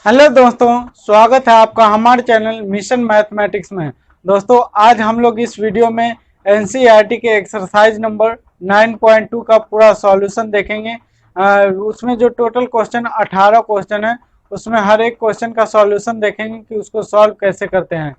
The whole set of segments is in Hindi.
हेलो दोस्तों, स्वागत है आपका हमारे चैनल मिशन मैथमेटिक्स में। दोस्तों, आज हम लोग इस वीडियो में एनसीईआरटी के एक्सरसाइज नंबर 9.2 का पूरा सॉल्यूशन देखेंगे। उसमें जो टोटल क्वेश्चन 18 क्वेश्चन है, उसमें हर एक क्वेश्चन का सॉल्यूशन देखेंगे कि उसको सॉल्व कैसे करते हैं।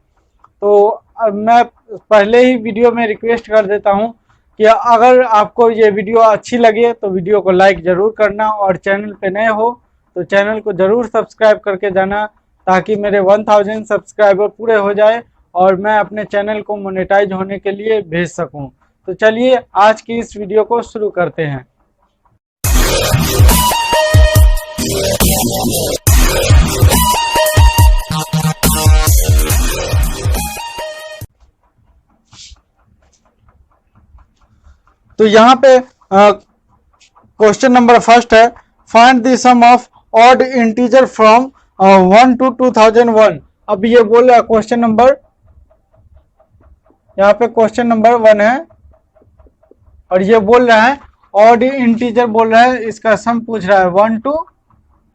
तो अब मैं पहले ही वीडियो में रिक्वेस्ट कर देता हूं कि अगर आपको ये वीडियो अच्छी लगे तो वीडियो को लाइक ज़रूर करना, और चैनल पे नए हो तो चैनल को ज़रूर सब्सक्राइब करके जाना, ताकि मेरे 1000 सब्सक्राइबर पूरे हो जाए और मैं अपने चैनल को मोनेटाइज होने के लिए भेज सकूं। तो चलिए आज की इस वीडियो को शुरू करते हैं। तो यहाँ पे क्वेश्चन नंबर फर्स्ट है, find the sum of odd integer from 1 to 2001। अब ये बोल रहा है क्वेश्चन नंबर, यहाँ पे क्वेश्चन नंबर 1 है और ये बोल रहा है ऑड इंटीजर बोल रहा है, इसका सम पूछ रहा है 1 to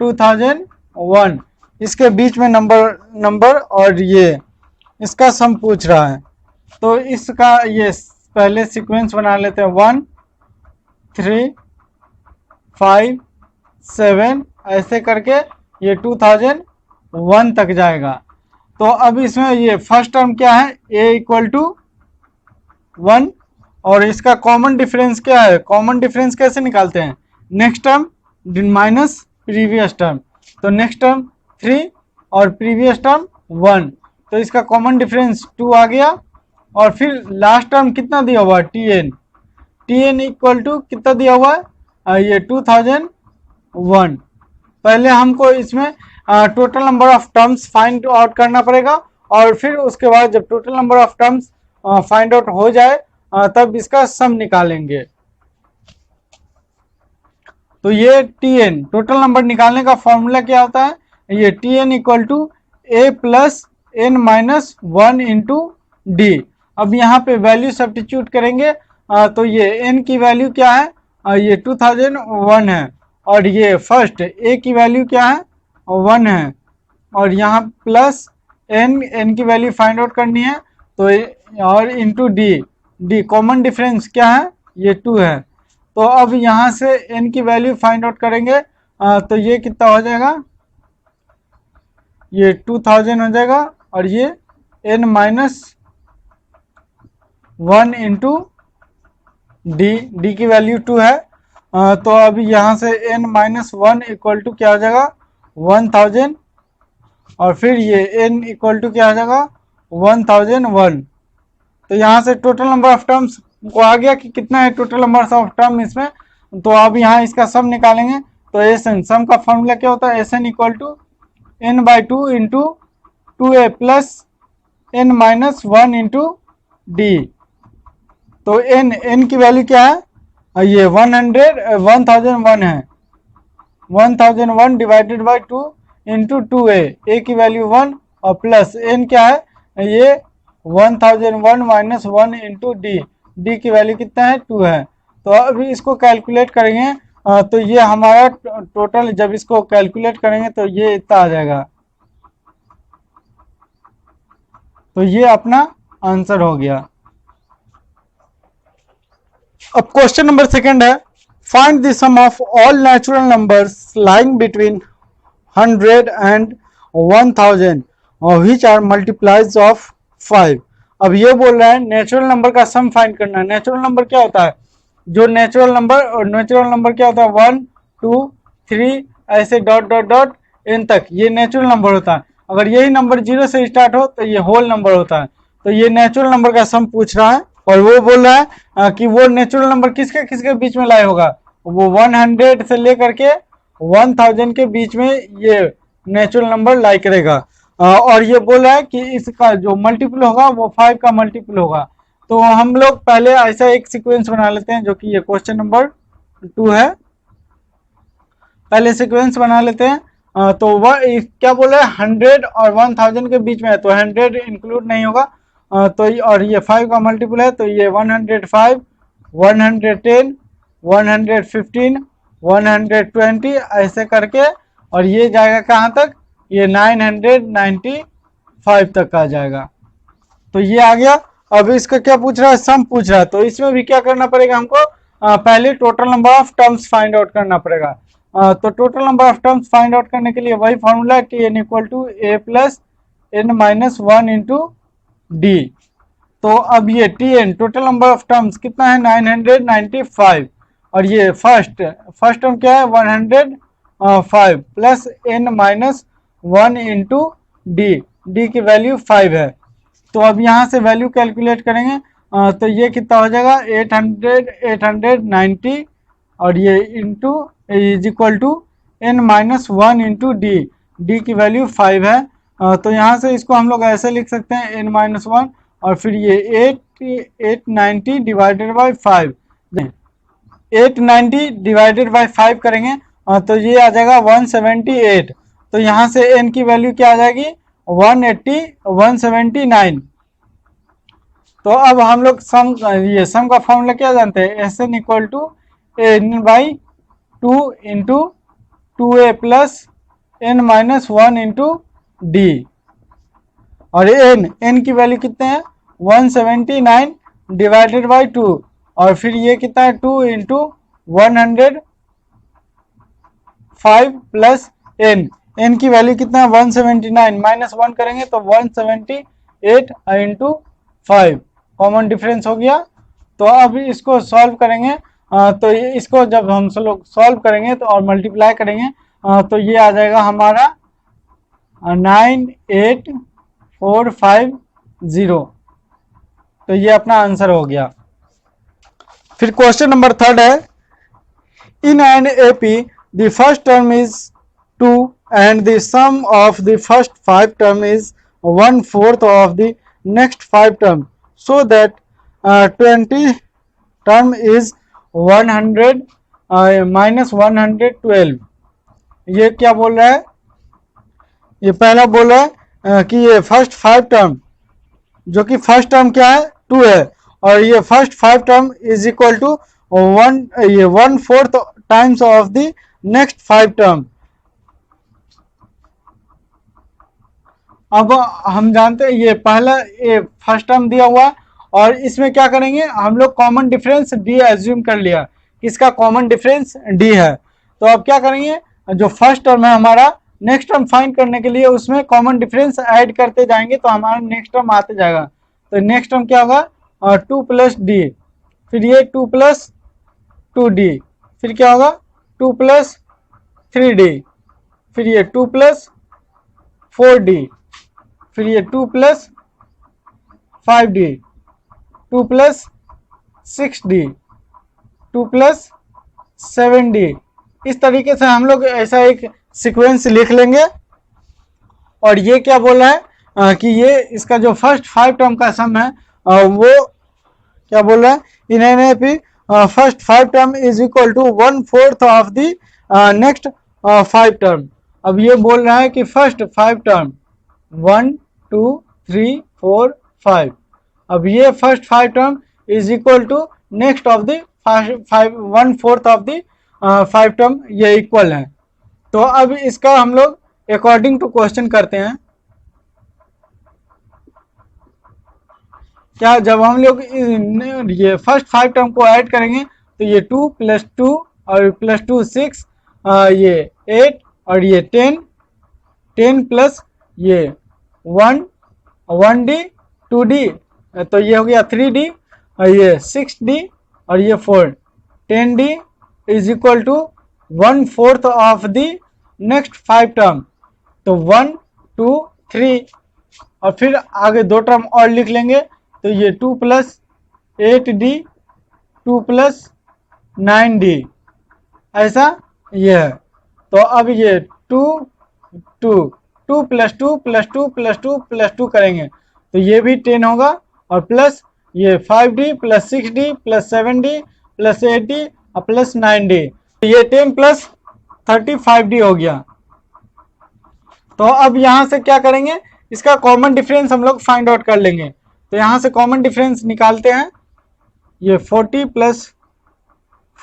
2001। इसके बीच में नंबर और ये इसका सम पूछ रहा है। तो इसका ये पहले सीक्वेंस बना लेते हैं, 1 3 5 7 ऐसे करके ये 2001 तक जाएगा। तो अब इसमें ये फर्स्ट टर्म क्या है, a इक्वल टू 1, और इसका कॉमन डिफरेंस क्या है, कॉमन डिफरेंस कैसे निकालते हैं, next term minus previous term. तो नेक्स्ट टर्म 3 और प्रीवियस टर्म 1, तो इसका कॉमन डिफरेंस 2 आ गया। और फिर लास्ट टर्म कितना दिया हुआ है, tn इक्वल टू कितना दिया हुआ है, ये 2001। पहले हमको इसमें total number of terms find out करना पड़ेगा, और फिर उसके बाद जब total number of terms find out हो जाए तब इसका सम निकालेंगे। तो ये tn टोटल नंबर निकालने का फॉर्मूला क्या होता है, ये tn equal to a plus n minus 1 into D. अब यहाँ पे वैल्यू सब्स्टिट्यूट करेंगे तो ये n की वैल्यू क्या है, ये 2001 है, और ये फर्स्ट a की वैल्यू क्या है, 1 है, और यहाँ प्लस n की वैल्यू फाइंड आउट करनी है, तो और इंटू डी कॉमन डिफरेंस क्या है, ये 2 है। तो अब यहाँ से n की वैल्यू फाइंड आउट करेंगे तो ये कितना हो जाएगा, ये 2000 हो जाएगा, और ये n माइनस 1 इंटू डी की वैल्यू 2 है। तो अभी यहाँ से n माइनस 1 इक्वल टू क्या हो जाएगा, 1000, और फिर ये n इक्वल टू क्या हो जाएगा, 1001। तो यहाँ से टोटल नंबर ऑफ टर्म्स को आ गया कि कितना है टोटल नंबर ऑफ टर्म इसमें। तो अब यहाँ इसका सम निकालेंगे, तो एसएन सम का फॉर्मूला क्या होता है, SN equal to n/2 into 2a plus n minus 1 into D. तो n की वैल्यू क्या है, ये 1001 है, 1001 divided by 2 into 2a, a की वैल्यू 1 और प्लस n क्या है, ये 1001 माइनस 1 इंटू डी की वैल्यू कितना है, 2 है। तो अभी इसको कैलकुलेट करेंगे तो ये हमारा टोटल, जब इसको कैलकुलेट करेंगे तो ये इतना आ जाएगा। तो ये अपना आंसर हो गया। अब क्वेश्चन नंबर सेकंड है, find the sum of all natural numbers lying between 100 and 1000 which are multiples of 5। अब ये बोल रहा है नेचुरल नंबर का सम फाइंड करना है। नेचुरल नंबर क्या होता है, जो नेचुरल नंबर क्या होता है, 1 2 3 ऐसे डॉट डॉट डॉट n तक, ये नेचुरल नंबर होता है। अगर यही नंबर 0 से स्टार्ट हो तो ये होल नंबर होता है। तो ये नेचुरल नंबर का सम पूछ रहा है, और वो बोल रहा है कि वो नेचुरल नंबर किसके किसके बीच में लाए होगा, वो 100 से लेकर के 1000 के बीच में ये नेचुरल नंबर लाई करेगा। और ये बोल रहा है कि इसका जो मल्टीपल होगा वो 5 का मल्टीपल होगा। तो हम लोग पहले ऐसा एक सीक्वेंस बना लेते हैं, जो कि ये क्वेश्चन नंबर 2 है। पहले सीक्वेंस बना लेते हैं। तो वह क्या बोल रहा है, 100 और 1000 के बीच में है, तो 100 इंक्लूड नहीं होगा। तो और ये 5 का मल्टीपल है, तो ये 105 110 115 120 ऐसे करके, और ये जाएगा कहाँ तक, ये 995 तक आ जाएगा। तो ये आ गया। अब इसका क्या पूछ रहा है, सम पूछ रहा है, तो इसमें भी क्या करना पड़ेगा हमको, पहले total number of terms find out करना पड़ेगा। तो total number of terms find out करने के लिए वही formula T N equal to A plus N minus one into D. तो अब ये T N total number of terms कितना है 995, और ये फर्स्ट टर्म क्या है 105 plus N minus one into D, D की वैल्यू 5 है। तो अब यहाँ से वैल्यू कैलकुलेट करेंगे, तो ये कितना हो जाएगा 890 और ये into is equal to N minus one into D, D की वैल्यू 5 है। तो यहाँ से इसको हम लोग ऐसे लिख सकते हैं एन माइनस वन, और फिर ये 890 डिवाइडेड बाई 5, 890 डिवाइडेड बाई 5 करेंगे, तो ये आ जाएगा 178। तो यहाँ से n की वैल्यू क्या आ जाएगी 179। तो अब हम लोग सम का फॉर्मूला क्या जानते हैं, S N equal to N by two into two A plus N minus one into D, और n की वैल्यू कितने हैं 179 डिवाइडेड बाई 2, और फिर ये कितना है 2 इंटू 105 प्लस n की वैल्यू कितना है 179, माइनस वन करेंगे तो 178 इंटू 5, कॉमन डिफरेंस हो गया। तो अब इसको सॉल्व करेंगे, तो इसको जब हम लोग सॉल्व करेंगे तो और मल्टीप्लाई करेंगे, तो ये आ जाएगा हमारा 98450। तो ये अपना आंसर हो गया। फिर क्वेश्चन नंबर 3 है, in an AP the first term is 2 and the sum of the first 5 term is 1/4 of the next 5 term, so that 20 term is 100 minus 112। ये क्या बोल रहा है, ये पहला बोल रहा है कि ये फर्स्ट 5 टर्म, जो कि फर्स्ट टर्म क्या है 2 है, और ये first 5 term is equal to 1/4 times of the next 5 term. अब हम जानते हैं ये पहला ये फर्स्ट टर्म दिया हुआ, और इसमें क्या करेंगे हम लोग कॉमन डिफरेंस डी एज्यूम कर लिया, किसका कॉमन डिफरेंस डी है। तो अब क्या करेंगे, जो फर्स्ट टर्म है हमारा नेक्स्ट टर्म फाइंड करने के लिए उसमें कॉमन डिफरेंस ऐड करते जाएंगे, तो हमारा नेक्स्ट टर्म आते जाएगा। तो नेक्स्ट टर्म क्या होगा 2 प्लस डी, फिर ये 2 प्लस 2d, फिर क्या होगा 2 प्लस 3d, फिर ये 2 प्लस 4d, फिर ये 2 plus 5d, 2 plus 6d, 2 plus 7d। इस तरीके से हम लोग ऐसा एक सीक्वेंस लिख लेंगे। और ये क्या बोल रहा है कि ये इसका जो फर्स्ट 5 टर्म का सम है वो क्या बोल रहा है, in an A P first 5 term is equal to 1/4 of the next 5 term. अब ये बोल रहा है कि फर्स्ट 5 टर्म 1 2 3 4 5, अब ये first 5 term is equal to next of the 1/4 of the 5 term, ये इक्वल है। तो अब इसका हम लोग अकॉर्डिंग टू क्वेश्चन करते हैं। क्या जब हम लोग ये फर्स्ट 5 टर्म को ऐड करेंगे तो ये 2 प्लस 2 और प्लस 2 6, ये 8 और ये 10 प्लस ये 1d 2d, तो ये हो गया 3d और ये 6d और ये 4, 10d is equal to 1/4 of the next 5 term. तो 1 2 3 और फिर आगे 2 टर्म और लिख लेंगे, तो ये 2 प्लस 8d 2 प्लस 9d, ऐसा ये है। तो अब ये 2 2 2 प्लस 2 प्लस 2 प्लस 2 प्लस 2 करेंगे तो ये भी 10 होगा, और प्लस ये 5d plus 6d plus 7d plus 8d और प्लस 9d, तो ये 10 प्लस 35d हो गया। तो अब यहाँ से क्या करेंगे, इसका कॉमन डिफरेंस हम लोग फाइंड आउट कर लेंगे। तो यहाँ से कॉमन डिफरेंस निकालते हैं, ये 40 plus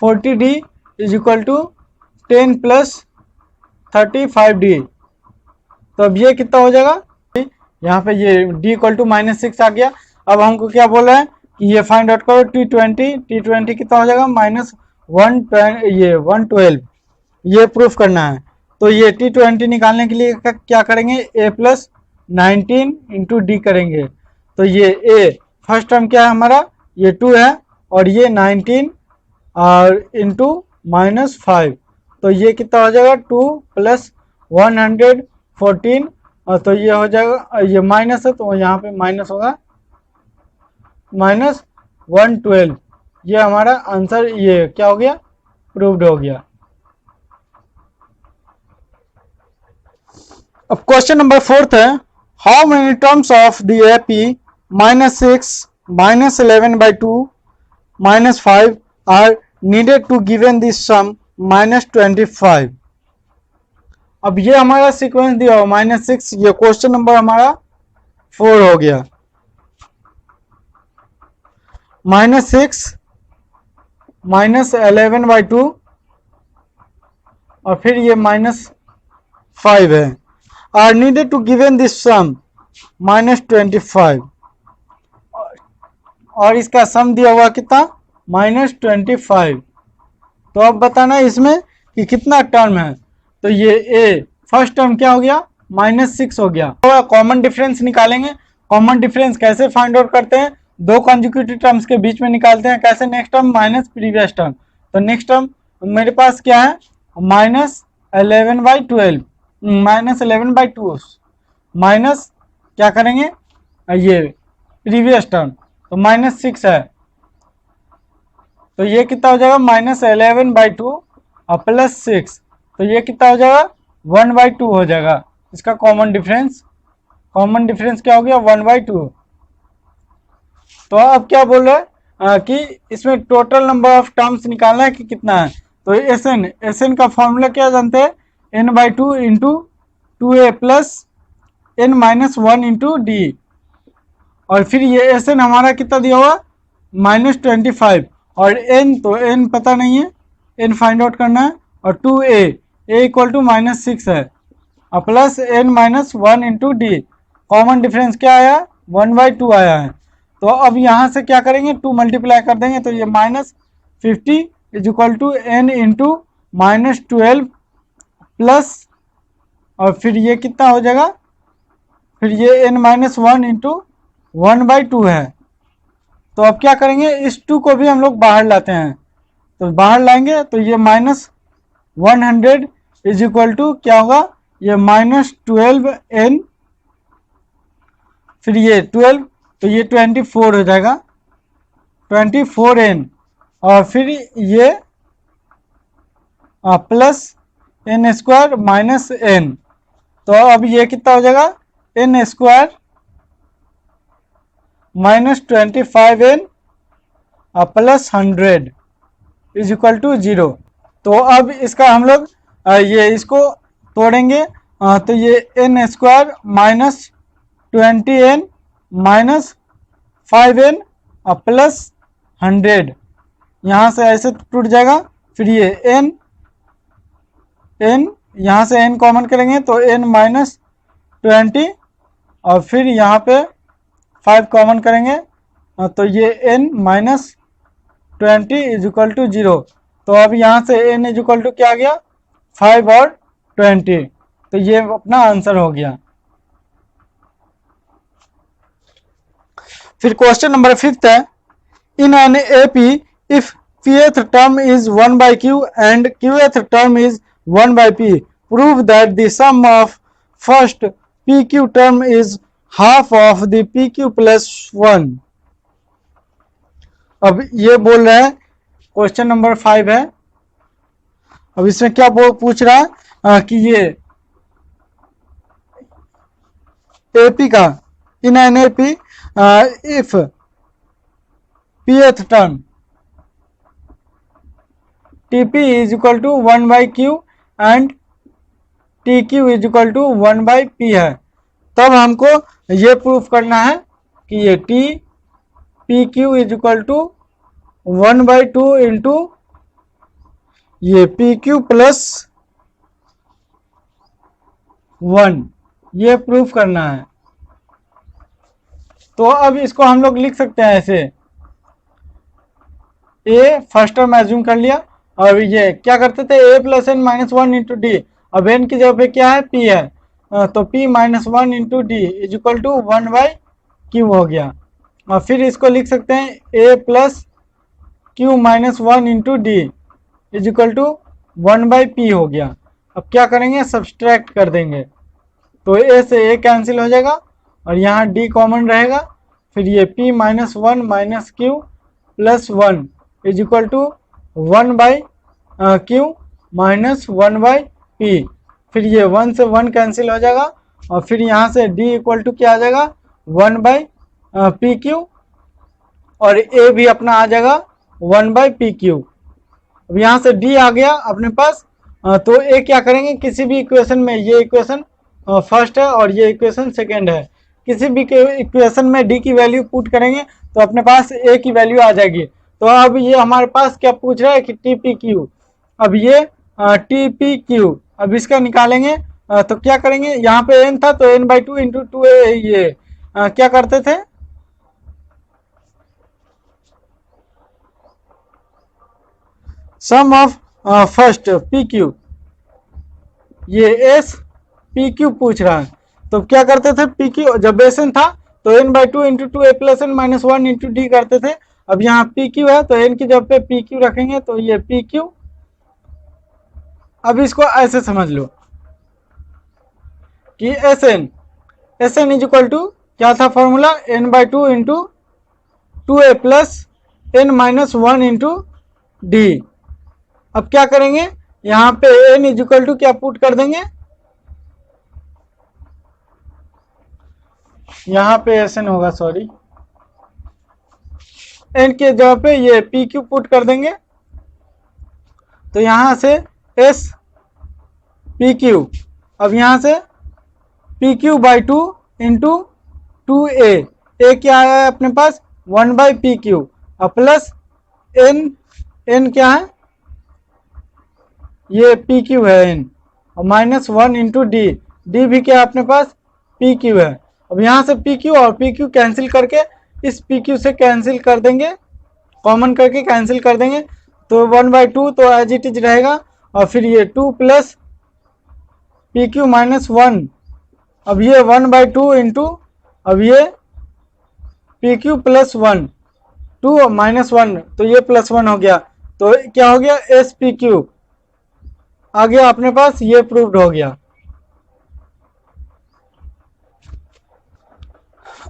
40d is equal to 10 plus 35d, तो अब ये कितना हो जाएगा, यहाँ पे ये d इक्वल टू -6 आ गया। अब हमको क्या बोल रहा है कि ये फाइंड आउट करो T20 कितना हो जाएगा -1, ये 112, ये प्रूफ करना है। तो ये T20 निकालने के लिए क्या करेंगे, a+19 इंटू डी करेंगे। तो ये a फर्स्ट टर्म क्या है हमारा, ये 2 है, और ये 19 और इंटू -5, तो ये कितना हो जाएगा 2 + 114, और तो ये हो जाएगा, ये माइनस है तो यहाँ पे माइनस होगा -112। ये हमारा आंसर, ये क्या हो गया, प्रूव्ड हो गया। अब क्वेश्चन नंबर 4 है, how many terms of the AP -6 -11/2 -5 are needed to given this sum -25। अब ये हमारा सीक्वेंस दिया हो -6, ये क्वेश्चन नंबर हमारा 4 हो गया। -6 -11/2 और फिर ये -5 है, are needed to given this sum -25, और इसका सम दिया हुआ कितना -25। तो अब बताना इसमें कि कितना टर्म है। तो ये ए फर्स्ट टर्म क्या हो गया, -6 हो गया। तो कॉमन डिफरेंस निकालेंगे। कॉमन डिफरेंस कैसे फाइंड आउट करते हैं, दो कॉन्जिक्यूटिव टर्म्स के बीच में निकालते हैं। कैसे, next term minus previous term. तो नेक्स्ट टर्म मेरे पास क्या है, -11/12 -11/2 माइनस क्या करेंगे, ये प्रीवियस टर्म, तो -6 है, तो ये कितना हो जाएगा -11/2 और +6, तो ये कितना हो जाएगा 1/2 हो जाएगा। इसका कॉमन डिफरेंस क्या हो गया 1/2। तो अब क्या बोल रहे हैं कि इसमें टोटल नंबर ऑफ टर्म्स निकालना है कि कितना है। तो एस एन का फॉर्मूला क्या जानते हैं, n/2 into 2a plus n-1 into D, और फिर ये एस एन हमारा कितना दिया हुआ -25, और n तो n पता नहीं है, n फाइंड आउट करना है, और 2a इक्वल टू -6 है, और plus n-1 into D. Common difference क्या आया 1/2 आया है। तो अब यहाँ से क्या करेंगे, 2 मल्टीप्लाई कर देंगे, तो ये -50 is equal to n into -12 plus, और फिर ये कितना हो जाएगा, फिर ये n-1 इंटू 1/2 है। तो अब क्या करेंगे, इस 2 को भी हम लोग बाहर लाते हैं, तो बाहर लाएंगे तो ये -100 इज इक्वल टू क्या होगा, ये -12n, फिर ये 12, तो ये 24 हो जाएगा 24n, और फिर ये प्लस n² माइनस n, तो अब ये कितना हो जाएगा n² -25n plus 100 is equal to 0। तो अब इसका हम लोग ये इसको तोड़ेंगे, तो ये n² -20n -5n प्लस 100, यहाँ से ऐसे टूट जाएगा। फिर ये n यहाँ से n कॉमन करेंगे तो n-20, और फिर यहाँ पे 5 कॉमन करेंगे, तो ये n-20 इज इक्वल टू 0। तो अब यहाँ से n इज इक्वल टू क्या आ गया 5 और 20, तो ये अपना आंसर हो गया। फिर क्वेश्चन नंबर 5 है, in N AP if pth term is 1/q and qth term is 1/p, prove that the sum of first pq term is half of the pq plus 1। अब ये बोल रहा है, क्वेश्चन नंबर 5 है। अब इसमें क्या पूछ रहा है कि ये AP का, in an AP if pth term TP is equal to 1/q and TQ is equal to 1/p है, तब हमको ये प्रूफ करना है कि ये PQ is equal to 1/2 into ये PQ plus 1 ये प्रूफ करना है। तो अब इसको हम लोग लिख सकते हैं ऐसे, ए फर्स्ट टर्म एज्यूम कर लिया, और ये क्या करते थे, A plus N minus one into D. अब एन की जगह पे क्या है, पी है, तो P minus one into D is equal to one by Q हो गया। और फिर इसको लिख सकते हैं A plus Q minus one into D is equal to one by P हो गया। अब क्या करेंगे, सब्सट्रैक्ट कर देंगे, तो ए से ए कैंसिल हो जाएगा और यहाँ डी कॉमन रहेगा। फिर ये p minus one minus Q plus one is equal to one by Q minus one by P. फिर ये वन से वन कैंसिल हो जाएगा और फिर यहाँ से d इक्वल टू क्या आ जाएगा, वन बाई पी क्यू, और a भी अपना आ जाएगा वन बाई पी क्यू। अब यहाँ से d आ गया अपने पास, तो a क्या करेंगे, किसी भी इक्वेशन में, ये इक्वेशन फर्स्ट है और ये इक्वेशन सेकेंड है, किसी भी इक्वेशन में d की वैल्यू पुट करेंगे तो अपने पास a की वैल्यू आ जाएगी। तो अब ये हमारे पास क्या पूछ रहा है कि टी पी क्यू, अब ये टी पी क्यू, अब इसका निकालेंगे, तो क्या करेंगे, यहाँ पे n था तो n by two into two, ये क्या करते थे, sum of first P Q, ये एस पी क्यू पूछ रहा है, तो क्या करते थे, पी क्यू जब एस एन था तो N by two into two A plus N minus one into D करते थे। अब यहाँ पी क्यू है तो एन की जगह पे पी क्यू रखेंगे, तो ये पी क्यू। अब इसको ऐसे समझ लो कि S N is equal to क्या था formula, N by two into two A plus N minus one into D. अब क्या करेंगे, यहाँ पे एन इज इक्वल टू क्या पुट कर देंगे, यहाँ पे एस एन होगा, सॉरी, एन के जगह पे ये पी क्यू पुट कर देंगे, तो यहां से एस पी क्यू, अब यहां से P Q by two into two A क्या है अपने पास, वन बाई पी क्यू, और प्लस एन क्या है, ये पी क्यू है एन, और माइनस वन इंटू डी भी क्या है अपने पास, पी क्यू है। अब यहाँ से पी क्यू और पी क्यू कैंसिल करके इस पी क्यू से कैंसिल कर देंगे, कॉमन करके कैंसिल कर देंगे, तो वन बाई टू तो एज इट इज रहेगा, और फिर ये two plus P Q minus one, अब ये वन बाई टू इंटू, अब ये P Q plus one, two minus one, तो ये प्लस वन हो गया, तो क्या हो गया, एस पी क्यू आ गया अपने पास, ये प्रूव्ड हो गया।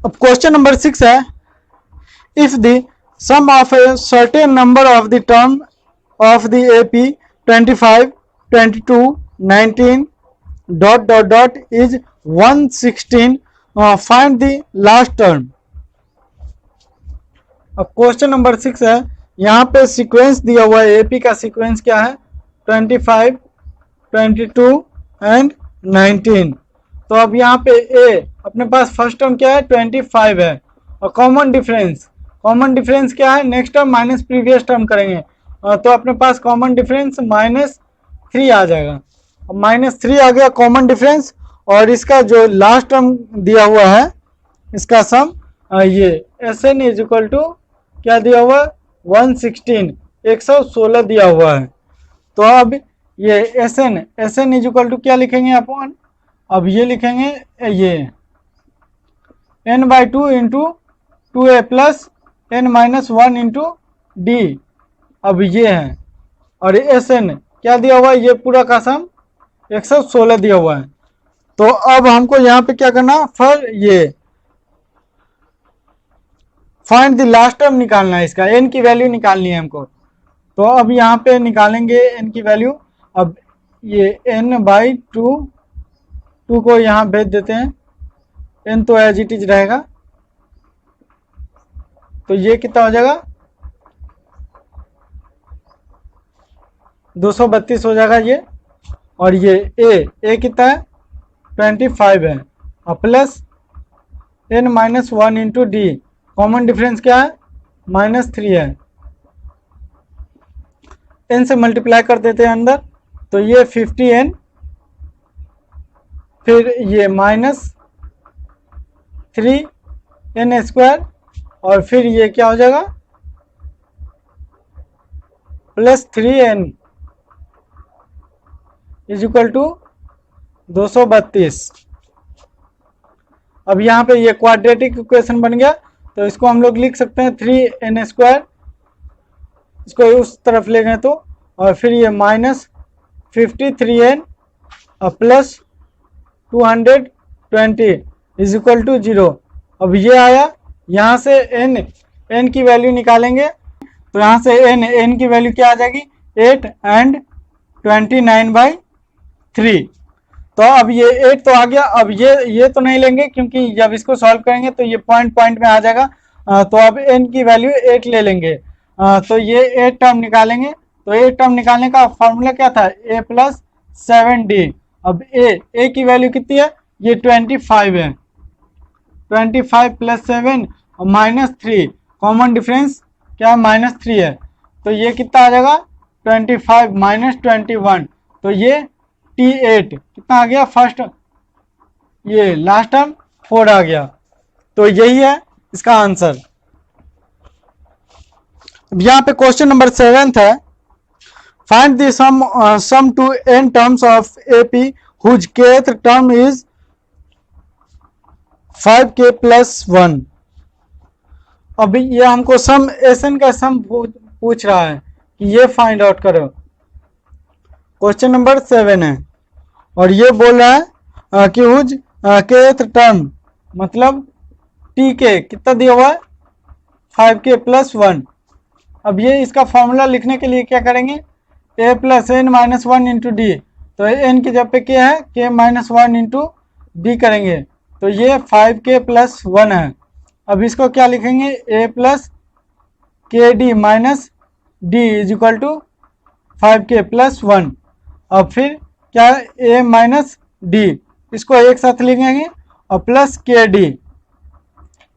अब क्वेश्चन नंबर 6 है, if the sum of a certain number of the term of the AP 25, 22, 19 dot dot dot is 116, find the last term. अब क्वेश्चन नंबर 6 है, यहाँ पे सीक्वेंस दिया हुआ है, एपी का सीक्वेंस क्या है, 25, 22 एंड 19। तो अब यहाँ पे ए अपने पास फर्स्ट टर्म क्या है, 25 है, और कॉमन डिफरेंस क्या है, next term minus previous term करेंगे, तो अपने पास कॉमन डिफरेंस -3 आ जाएगा। अब -3 आ गया कॉमन डिफरेंस, और इसका जो लास्ट टर्म दिया हुआ है इसका सम, ये S N is equal to क्या दिया हुआ है, 116 दिया हुआ है। तो अब ये S N is equal to क्या लिखेंगे अपन, अब ये लिखेंगे, ये n by two into two A plus N minus one into D, अब ये है, और एस एन क्या दिया हुआ है, ये पूरा का सम 116 दिया हुआ है। तो अब हमको यहाँ पे क्या करना, ये फाइंड द लास्ट टर्म निकालना है, इसका n की वैल्यू निकालनी है हमको। तो अब यहाँ पे निकालेंगे n की वैल्यू, अब ये n बाई टू को यहाँ भेज देते हैं, n तो एज इट इज रहेगा, तो ये कितना हो जाएगा, 232 हो जाएगा ये, और ये a कितना है, 25 है, और plus n minus one into D, common difference क्या है, -3 है, n से मल्टीप्लाई कर देते हैं अंदर, तो ये 50n फिर ये -3n² और फिर ये क्या हो जाएगा +3n = 232। अब यहाँ पे ये क्वाड्रेटिक इक्वेशन बन गया, तो इसको हम लोग लिख सकते हैं 3n², इसको उस तरफ ले गए तो, और फिर ये -53n प्लस 220 = 0। अब ये आया, यहाँ से n की वैल्यू निकालेंगे, तो यहाँ से n की वैल्यू क्या आ जाएगी 8 and 29/3। तो अब ये 8 तो आ गया। अब ये तो नहीं लेंगे क्योंकि जब इसको सॉल्व करेंगे तो ये पॉइंट में आ जाएगा, तो अब n की वैल्यू 8 ले लेंगे, तो ये 8 टर्म निकालेंगे। तो 8 टर्म निकालने का फॉर्मूला क्या था, a + 7d। अब a की वैल्यू कितनी है, ये 25 है, 25 + 7 और -3, कॉमन डिफरेंस क्या है -3 है, तो ये कितना आ जाएगा 25 - 21, तो ये T8 कितना आ गया, फर्स्ट ये लास्ट टर्म 4 आ गया। तो यही है इसका आंसर। यहाँ पे क्वेश्चन नंबर 7 है, find the sum to n terms of AP whose kth term is 5k + 1। अभी ये हमको सम Sn का सम पूछ रहा है कि ये फाइंड आउट करो। क्वेश्चन नंबर 7 है और ये बोल रहा है कि हुज kth टर्म मतलब tk कितना दिया हुआ है 5k + 1। अब ये इसका फॉर्मूला लिखने के लिए क्या करेंगे, a + n - 1 × d, तो n की जगह पे क्या है k - 1 × d करेंगे, तो ये 5k + 1 है। अब इसको क्या लिखेंगे, a + kd - d = 5k + 1। अब फिर क्या है a - d, इसको एक साथ लिखेंगे और प्लस kd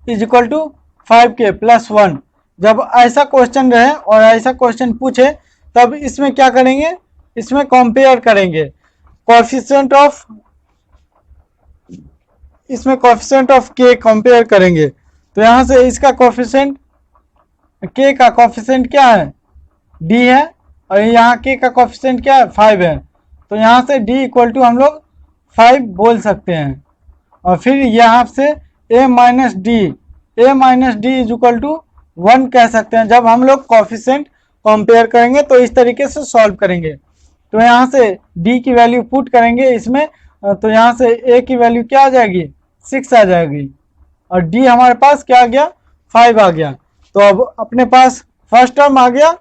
= 5k + 1। जब ऐसा क्वेश्चन रहे और ऐसा क्वेश्चन पूछे तब इसमें क्या करेंगे, इसमें कंपेयर करेंगे कोएफिशिएंट ऑफ k कंपेयर करेंगे। तो यहाँ से इसका कोएफिशिएंट k का कोएफिशिएंट क्या है d है और यहाँ k का कोएफिशिएंट क्या है 5 है, तो यहाँ से d = हम लोग 5 बोल सकते हैं। और फिर यहाँ से a - d = 1 कह सकते हैं। जब हम लोग कोएफिशिएंट कंपेयर करेंगे तो इस तरीके से सॉल्व करेंगे। तो यहाँ से d की वैल्यू पुट करेंगे इसमें, तो यहाँ से a की वैल्यू क्या आ जाएगी 6 आ जाएगी और d हमारे पास क्या आ गया 5 आ गया। तो अब अपने पास फर्स्ट टर्म आ गया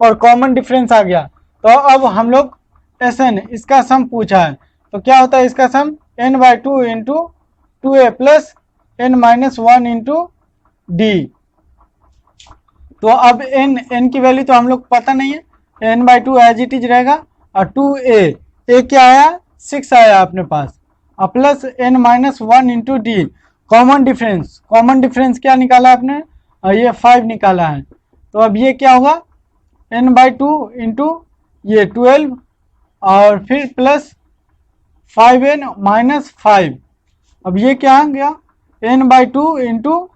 और कॉमन डिफरेंस आ गया। तो अब हम लोग Sn इसका सम पूछा है, तो क्या होता है इसका सम n/2 × 2a + n - 1 × d। तो अब n की वैल्यू तो हम लोग पता नहीं है, n/2 एज इट इज रहेगा और 2a क्या आया 6 आया अपने पास और plus n - 1 × d। Common difference क्या निकाला आपने, ये 5 निकाला है। तो अब ये क्या होगा n/2 × ये 12 और फिर प्लस 5n - 5। अब ये क्या आ गया n/2 ×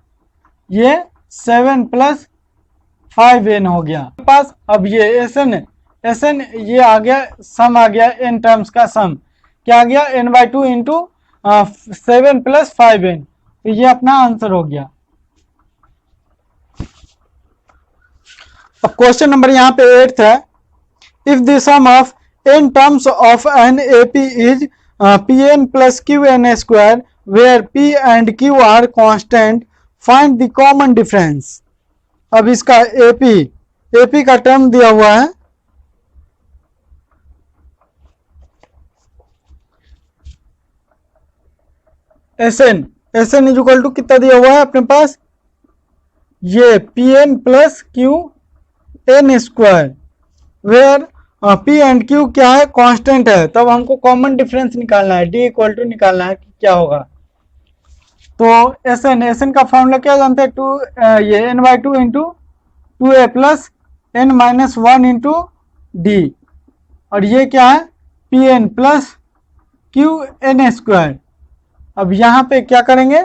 ये 7 + 5n हो गया पास। अब ये Sn ये आ गया, सम आ गया n टर्म्स का सम क्या आ गया n/2 × 7 + 5n, तो ये अपना आंसर हो गया। अब क्वेश्चन नंबर यहाँ पे 8 है, if the sum of n terms of an AP is Pn + Qn² where P and Q are constant, find the common difference. अब इसका AP का टर्म दिया हुआ है, Sn = कितना दिया हुआ है अपने पास, ये Pn + Qn² where P and Q क्या है कांस्टेंट है। तब हमको कॉमन डिफरेंस निकालना है, D = निकालना है कि क्या होगा। तो Sn का फॉर्मूला क्या जानते हैं, ये n/2 × 2a + n - 1 × d और ये क्या है Pn + क्यू एन स्क्वायर। अब यहाँ पे क्या करेंगे,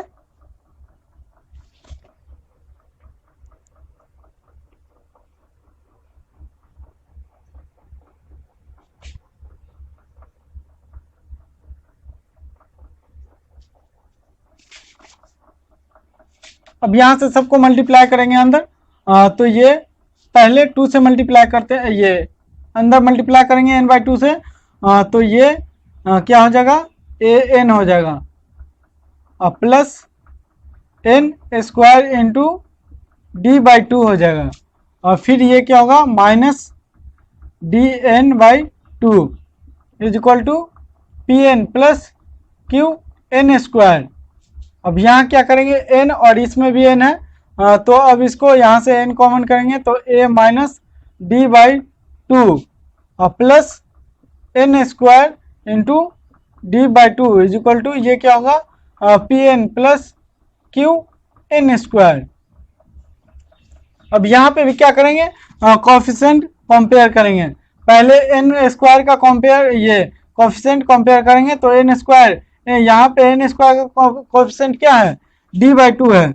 अब यहां से सबको मल्टीप्लाई करेंगे अंदर। तो ये पहले 2 से मल्टीप्लाई करते हैं, ये अंदर मल्टीप्लाई करेंगे n बाई 2 से। तो ये क्या हो जाएगा, ए एन हो जाएगा, plus N square into D by 2 हो जाएगा। और फिर ये क्या होगा, minus D N by 2 is equal to P N plus Q N square. अब यहाँ क्या करेंगे, n और इसमें भी n है, तो अब इसको यहाँ से n कॉमन करेंगे तो a माइनस डी बाई 2 और plus N square into D by 2 is equal to ये क्या होगा, P N plus Q N square. अब यहाँ पे भी क्या करेंगे, कोफिशिएंट कंपेयर करेंगे। पहले एन स्क्वायर का कंपेयर, ये कोफिशिएंट कंपेयर करेंगे तो एन स्क्वायर, यहाँ पे एन स्क्वायर का कोफिशिएंट क्या है, डी बाई 2 है,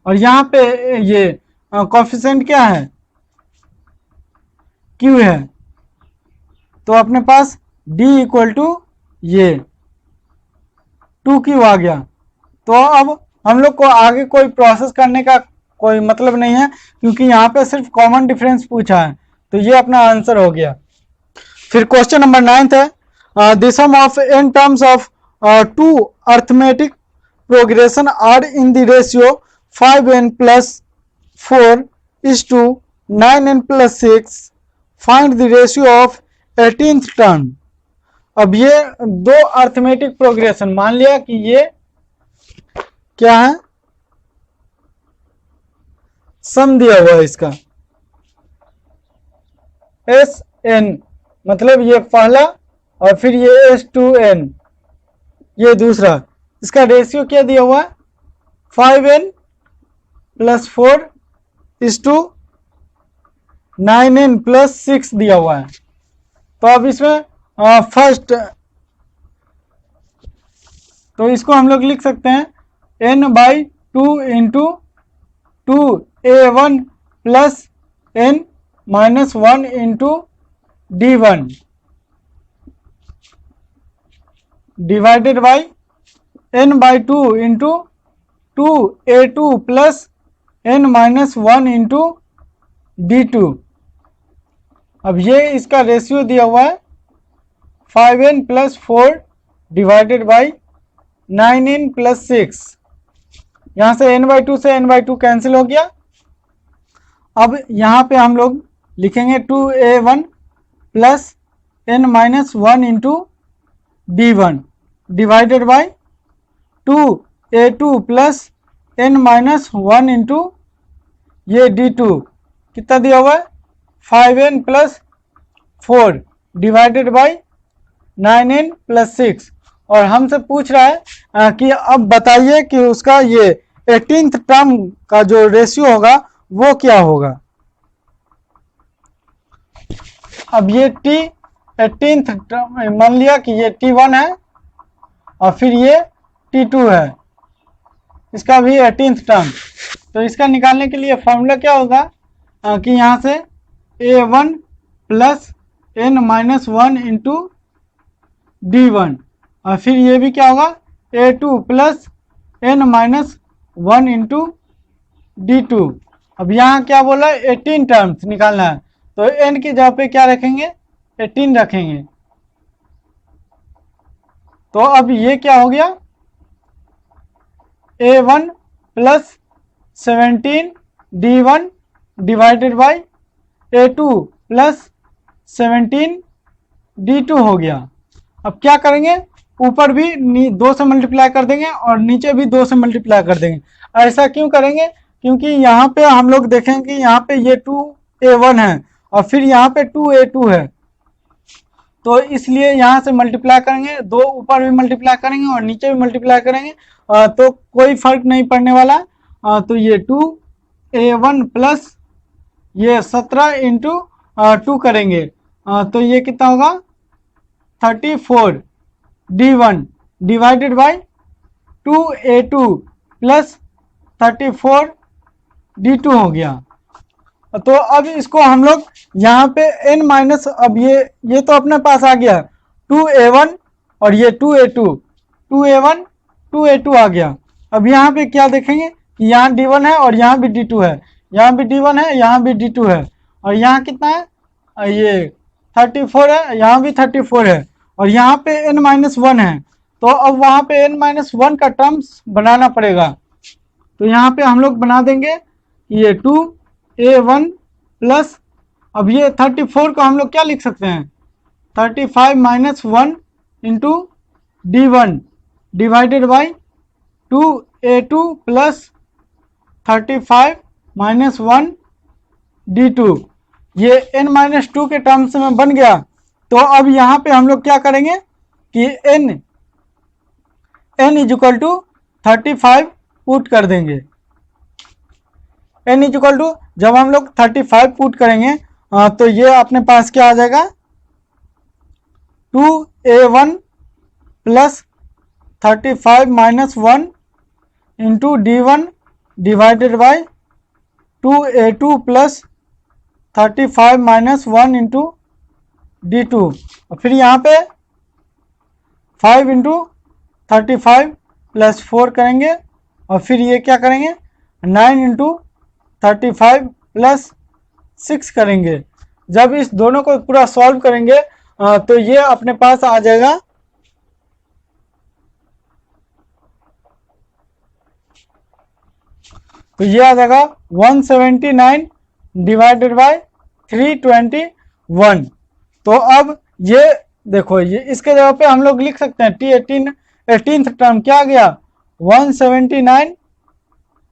और यहाँ पे ये कोफिशिएंट क्या है, क्यू है। तो अपने पास d इक्वल टू ये 2q आ गया। तो अब हम लोग को आगे कोई प्रोसेस करने का कोई मतलब नहीं है, क्योंकि यहाँ पे सिर्फ कॉमन डिफरेंस पूछा है, तो ये अपना आंसर हो गया। फिर क्वेश्चन नंबर 9 है, the sum of n terms of two arithmetic progression are in the ratio 5n plus 4 is to 9n plus 6. Find the ratio of 18th term. अब ये दो अर्थमेटिक प्रोग्रेशन, मान लिया कि ये क्या है, सम दिया हुआ है इसका एस एन, मतलब ये पहला और फिर ये S2n, ये दूसरा, इसका रेशियो क्या दिया हुआ है, 5n plus 4 is to 9n plus 6 दिया हुआ है। तो अब इसमें फर्स्ट, तो इसको हम लोग लिख सकते हैं n by 2 into 2a1 plus n minus 1 into d1 divided by n by 2 into 2a2 plus n minus 1 into d2। अब ये इसका रेशियो दिया हुआ है 5n plus 4 divided by 9n plus 6। यहाँ से n बाई 2 से n बाई 2 कैंसिल हो गया। अब यहाँ पे हम लोग लिखेंगे 2a1 plus n minus 1 into d1 divided by 2a2 plus n minus 1 into ये d2, कितना दिया हुआ है 5n plus 4 divided by 9n plus 6। और हमसे पूछ रहा है कि अब बताइए कि उसका ये 18th टर्म का जो रेशियो होगा वो क्या होगा। अब ये t 18th टर्म, मान लिया कि ये t1 है और फिर ये t2 है, इसका भी 18th टर्म। तो इसका निकालने के लिए फॉर्मूला क्या होगा कि यहाँ से a1 plus n minus 1 into d1 और फिर ये भी क्या होगा a2 plus n minus 1 into d2। अब यहाँ क्या बोला, 18 टर्म्स निकालना है, तो n की जगह पे क्या रखेंगे, 18 रखेंगे। तो अब ये क्या हो गया, a1 plus 17 d1 divided by a2 plus 17 d2 हो गया। अब क्या करेंगे, ऊपर भी 2 से मल्टीप्लाई कर देंगे और नीचे भी 2 से मल्टीप्लाई कर देंगे। ऐसा क्यों करेंगे, क्योंकि यहाँ पे हम लोग देखेंगे कि यहाँ पे ये 2a1 है और फिर यहाँ पे 2a2 है, तो इसलिए यहाँ से मल्टीप्लाई करेंगे, 2 ऊपर भी मल्टीप्लाई करेंगे और नीचे भी मल्टीप्लाई करेंगे, तो कोई फर्क नहीं पड़ने वाला। तो ये 2a1 प्लस ये 17 इंटू 2 करेंगे, तो ये कितना होगा 34 D1 divided by 2A2 plus 34 D2 हो गया। तो अब इसको हम लोग यहाँ पे n माइनस, अब ये तो अपने पास आ गया 2A1 और ये 2A2, 2A1 2A2 आ गया। अब यहाँ पे क्या देखेंगे कि यहाँ D1 है और यहाँ भी D2 है, यहाँ भी D1 है, यहाँ भी D2 है, और यहाँ कितना है, ये 34 है, यहाँ भी 34 है, और यहाँ पे n-1 है। तो अब वहाँ पे n-1 का टर्म्स बनाना पड़ेगा। तो यहाँ पे हम लोग बना देंगे ये 2A1 प्लस, अब ये 34 को हम लोग क्या लिख सकते हैं, 35 - 1 into D1 divided by 2A2 plus 35 - 1 D2। ये n-2 के टर्म्स में बन गया। तो अब यहाँ पे हम लोग क्या करेंगे कि n is equal to 35 put कर देंगे। n इज इक्वल टू जब हम लोग 35 पुट करेंगे तो ये अपने पास क्या आ जाएगा, 2A1 plus 35 - 1 into D1 divided by 2A2 plus 35 - 1 into D2। और फिर यहाँ पे 5 इंटू 35 प्लस 4 करेंगे, और फिर ये क्या करेंगे 9 इंटू 35 प्लस 6 करेंगे। जब इस दोनों को पूरा सॉल्व करेंगे तो ये अपने पास आ जाएगा, तो ये आ जाएगा 179 डिवाइडेड बाय 321। तो अब ये देखो, ये इसके जगह पे हम लोग लिख सकते हैं T18th टर्म क्या आ गया, 179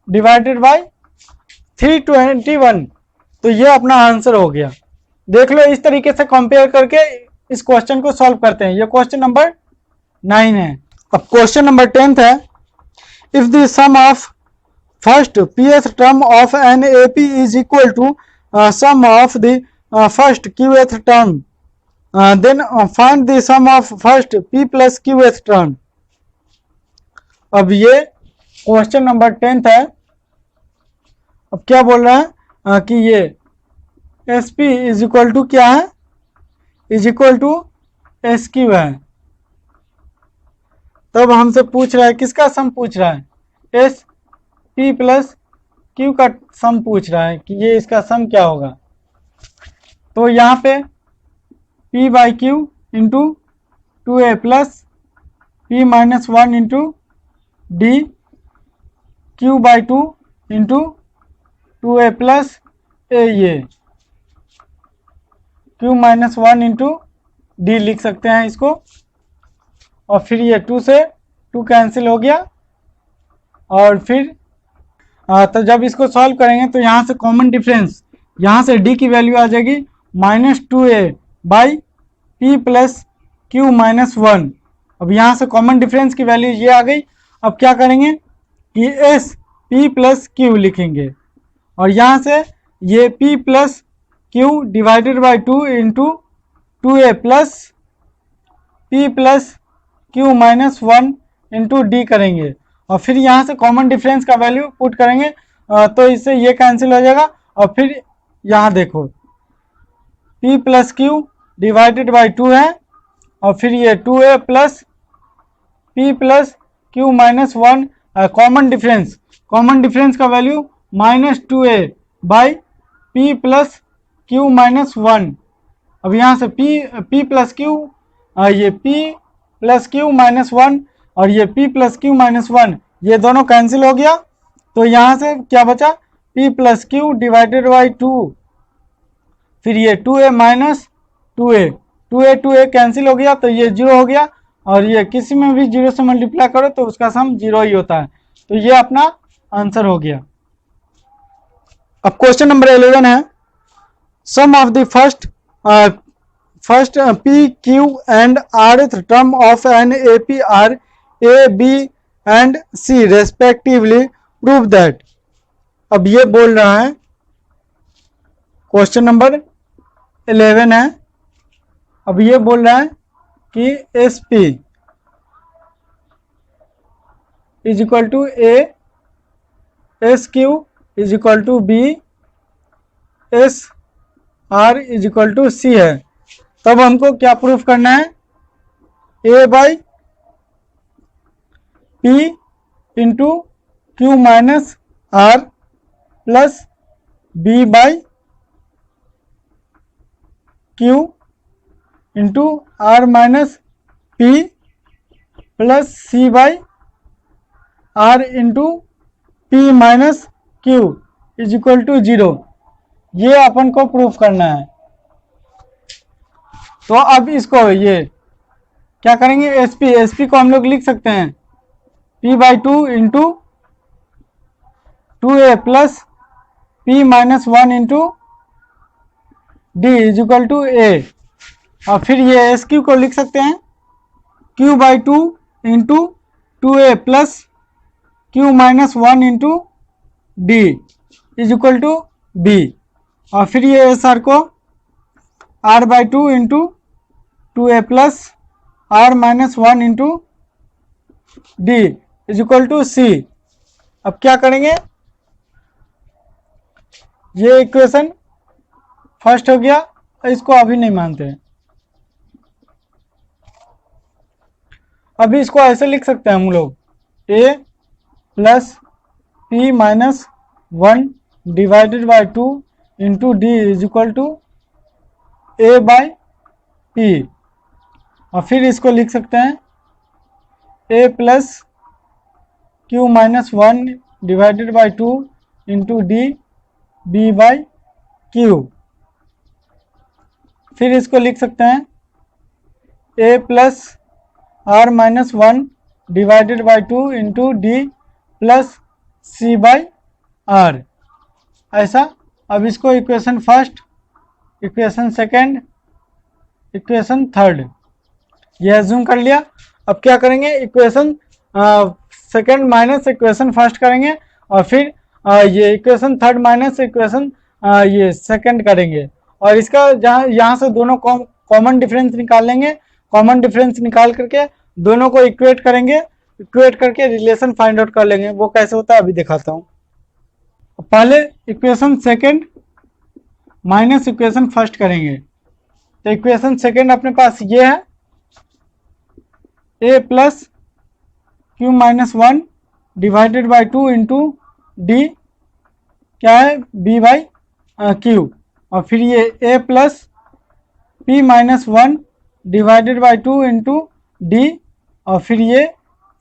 डिवाइडेड बाय 321। तो ये अपना आंसर हो गया। देख लो, इस तरीके से कंपेयर करके इस क्वेश्चन को सॉल्व करते हैं। ये क्वेश्चन नंबर 9 है। अब क्वेश्चन नंबर 10 है, if the sum of first pth term of an AP is equal to sum of the first qth term, then find the sum of first p plus qth term. अब ये क्वेश्चन नंबर 10 है। अब क्या बोल रहा है कि ये SP इज इक्वल टू क्या है, इज इक्वल टू SQ है। तब हमसे पूछ रहा है, किसका सम पूछ रहा है, SP प्लस Q का सम पूछ रहा है कि ये इसका सम क्या होगा। तो यहाँ पे P by Q into 2A plus P - 1 into D, Q by 2 into 2A plus A, ये Q - 1 इंटू D लिख सकते हैं इसको। और फिर ये 2 से 2 कैंसिल हो गया। और फिर तो जब इसको सॉल्व करेंगे तो यहाँ से कॉमन डिफरेंस, यहाँ से D की वैल्यू आ जाएगी -2A by P plus Q - 1। अब यहाँ से कॉमन डिफरेंस की वैल्यू ये आ गई। अब क्या करेंगे कि S P प्लस Q लिखेंगे, और यहाँ से ये P plus Q divided by 2 into 2A plus P plus Q - 1 into D करेंगे। और फिर यहाँ से कॉमन डिफरेंस का वैल्यू पुट करेंगे तो इससे ये कैंसिल हो जाएगा। और फिर यहाँ देखो P plus Q divided by 2 है, और फिर ये 2A plus P plus Q - 1, common difference का value -2A by P plus Q - 1। अब यहाँ से P प्लस Q, ये P प्लस Q - 1 और ये P प्लस Q - 1, ये दोनों कैंसिल हो गया। तो यहाँ से क्या बचा, P plus Q divided by 2, फिर ये 2A माइनस 2A कैंसिल हो गया, तो ये 0 हो गया। और ये किसी में भी 0 से मल्टीप्लाई करो तो उसका सम 0 ही होता है। तो ये अपना आंसर हो गया। अब क्वेश्चन नंबर 11 है, sum of the first P, Q and rth term of an AP are A, B and C respectively, prove that। अब ये बोल रहा है, क्वेश्चन नंबर 11 है। अब ये बोल रहा है कि SP is equal to A, S Q is equal to B, S R is equal to C है। तब हमको क्या प्रूफ करना है, A by P into Q minus R plus B by Q into R minus P plus C by R into P minus Q is equal to 0। ये अपन को प्रूफ करना है। तो अब इसको ये क्या करेंगे, एसपी को हम लोग लिख सकते हैं p by 2 into 2a plus p minus 1 into D is equal to A. और फिर ये एस क्यू को लिख सकते हैं q by 2 into 2a plus q minus 1 into D is equal to B. और फिर ये एस आर को r by 2 into 2a plus r minus 1 into D is equal to C. अब क्या करेंगे, ये इक्वेशन फर्स्ट हो गया, इसको अभी नहीं मानते हैं। अभी इसको ऐसे लिख सकते हैं हम लोग, a plus P minus 1 divided by 2 into D is equal to a by P. और फिर इसको लिख सकते हैं a plus Q minus 1 divided by 2 into D B by Q. फिर इसको लिख सकते हैं a plus R minus 1 divided by 2 into D plus C by R. ऐसा। अब इसको equation first, equation second, equation third ये एज्यूम कर लिया। अब क्या करेंगे, equation second minus equation first करेंगे और फिर ये इक्वेशन थर्ड माइनस इक्वेशन ये सेकेंड करेंगे। और इसका यहाँ से दोनों कॉमन डिफरेंस निकाल लेंगे। कॉमन डिफरेंस निकाल करके दोनों को इक्वेट करेंगे, इक्वेट करके रिलेशन फाइंड आउट कर लेंगे। वो कैसे होता है अभी दिखाता हूँ। पहले equation second minus equation first करेंगे। तो इक्वेशन सेकेंड अपने पास ये है, a plus Q minus 1 divided by 2 into D क्या है, b बाई क्यू। और फिर ये a plus p minus 1 divided by 2 into D और फिर ये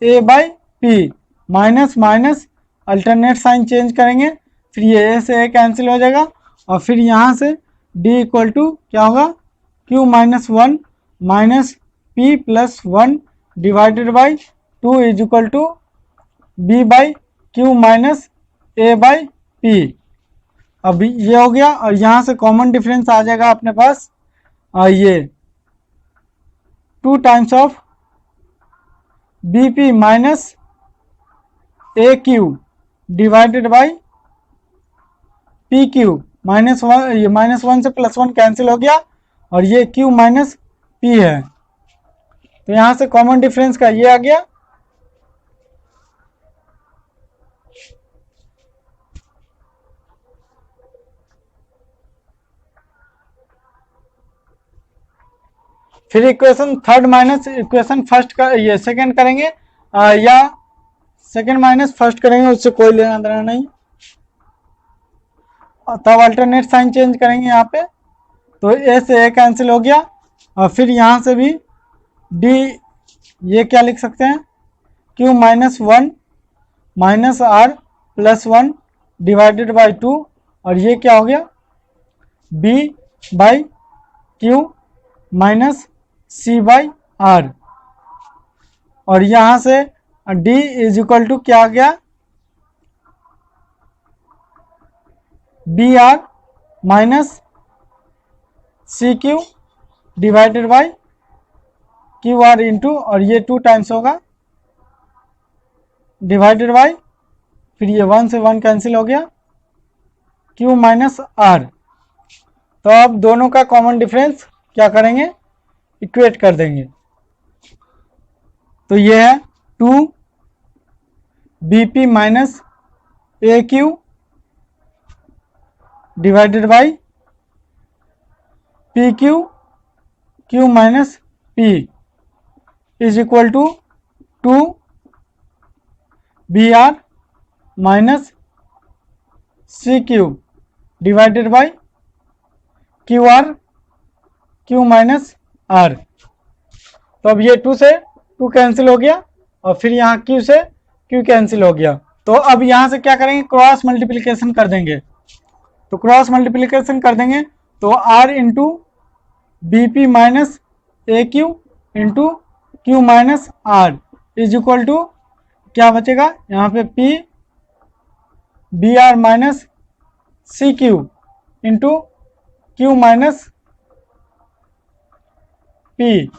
a by p। Minus minus alternate sign change करेंगे, फिर ये a से a कैंसिल हो जाएगा। और फिर यहाँ से d इक्वल टू क्या होगा, q minus 1 minus p plus 1 divided by 2 is equal to b by Q minus a by p। अब ये हो गया और यहाँ से कॉमन डिफरेंस आ जाएगा अपने पास ये 2 times of B P minus A Q divided by P Q. Minus 1, ये माइनस 1 से प्लस 1 कैंसिल हो गया और ये क्यू माइनस पी है। तो यहाँ से कॉमन डिफरेंस का ये आ गया। फिर equation third minus equation first का ये सेकंड करेंगे या सेकंड माइनस फर्स्ट करेंगे, उससे कोई लेना देना नहीं। तब अल्टरनेट साइन चेंज करेंगे यहाँ पे, तो ए से ए कैंसिल हो गया। और फिर यहाँ से भी डी ये क्या लिख सकते हैं, Q minus 1 minus R plus 1 divided by 2 और ये क्या हो गया, B by Q minus C by R. और यहाँ से डी इज इक्वल टू क्या आ गया, B R minus C Q divided by Q R into और ये 2 टाइम्स होगा डिवाइडेड बाई फिर ये 1 से 1 कैंसिल हो गया क्यू माइनस आर। तो अब दोनों का कॉमन डिफरेंस क्या करेंगे, इक्वेट कर देंगे। तो ये है 2 B P minus A Q divided by P Q Q minus P is equal to 2 B R minus C Q divided by Q R Q minus R. तो अब ये 2 से 2 कैंसिल हो गया और फिर यहाँ Q से Q कैंसिल हो गया। तो अब यहाँ से क्या करेंगे, क्रॉस मल्टीप्लिकेशन कर देंगे। तो क्रॉस मल्टीप्लिकेशन कर देंगे तो R into B P minus A Q into Q minus R is equal to क्या बचेगा, यहाँ पे P B R minus C Q into Q minus P.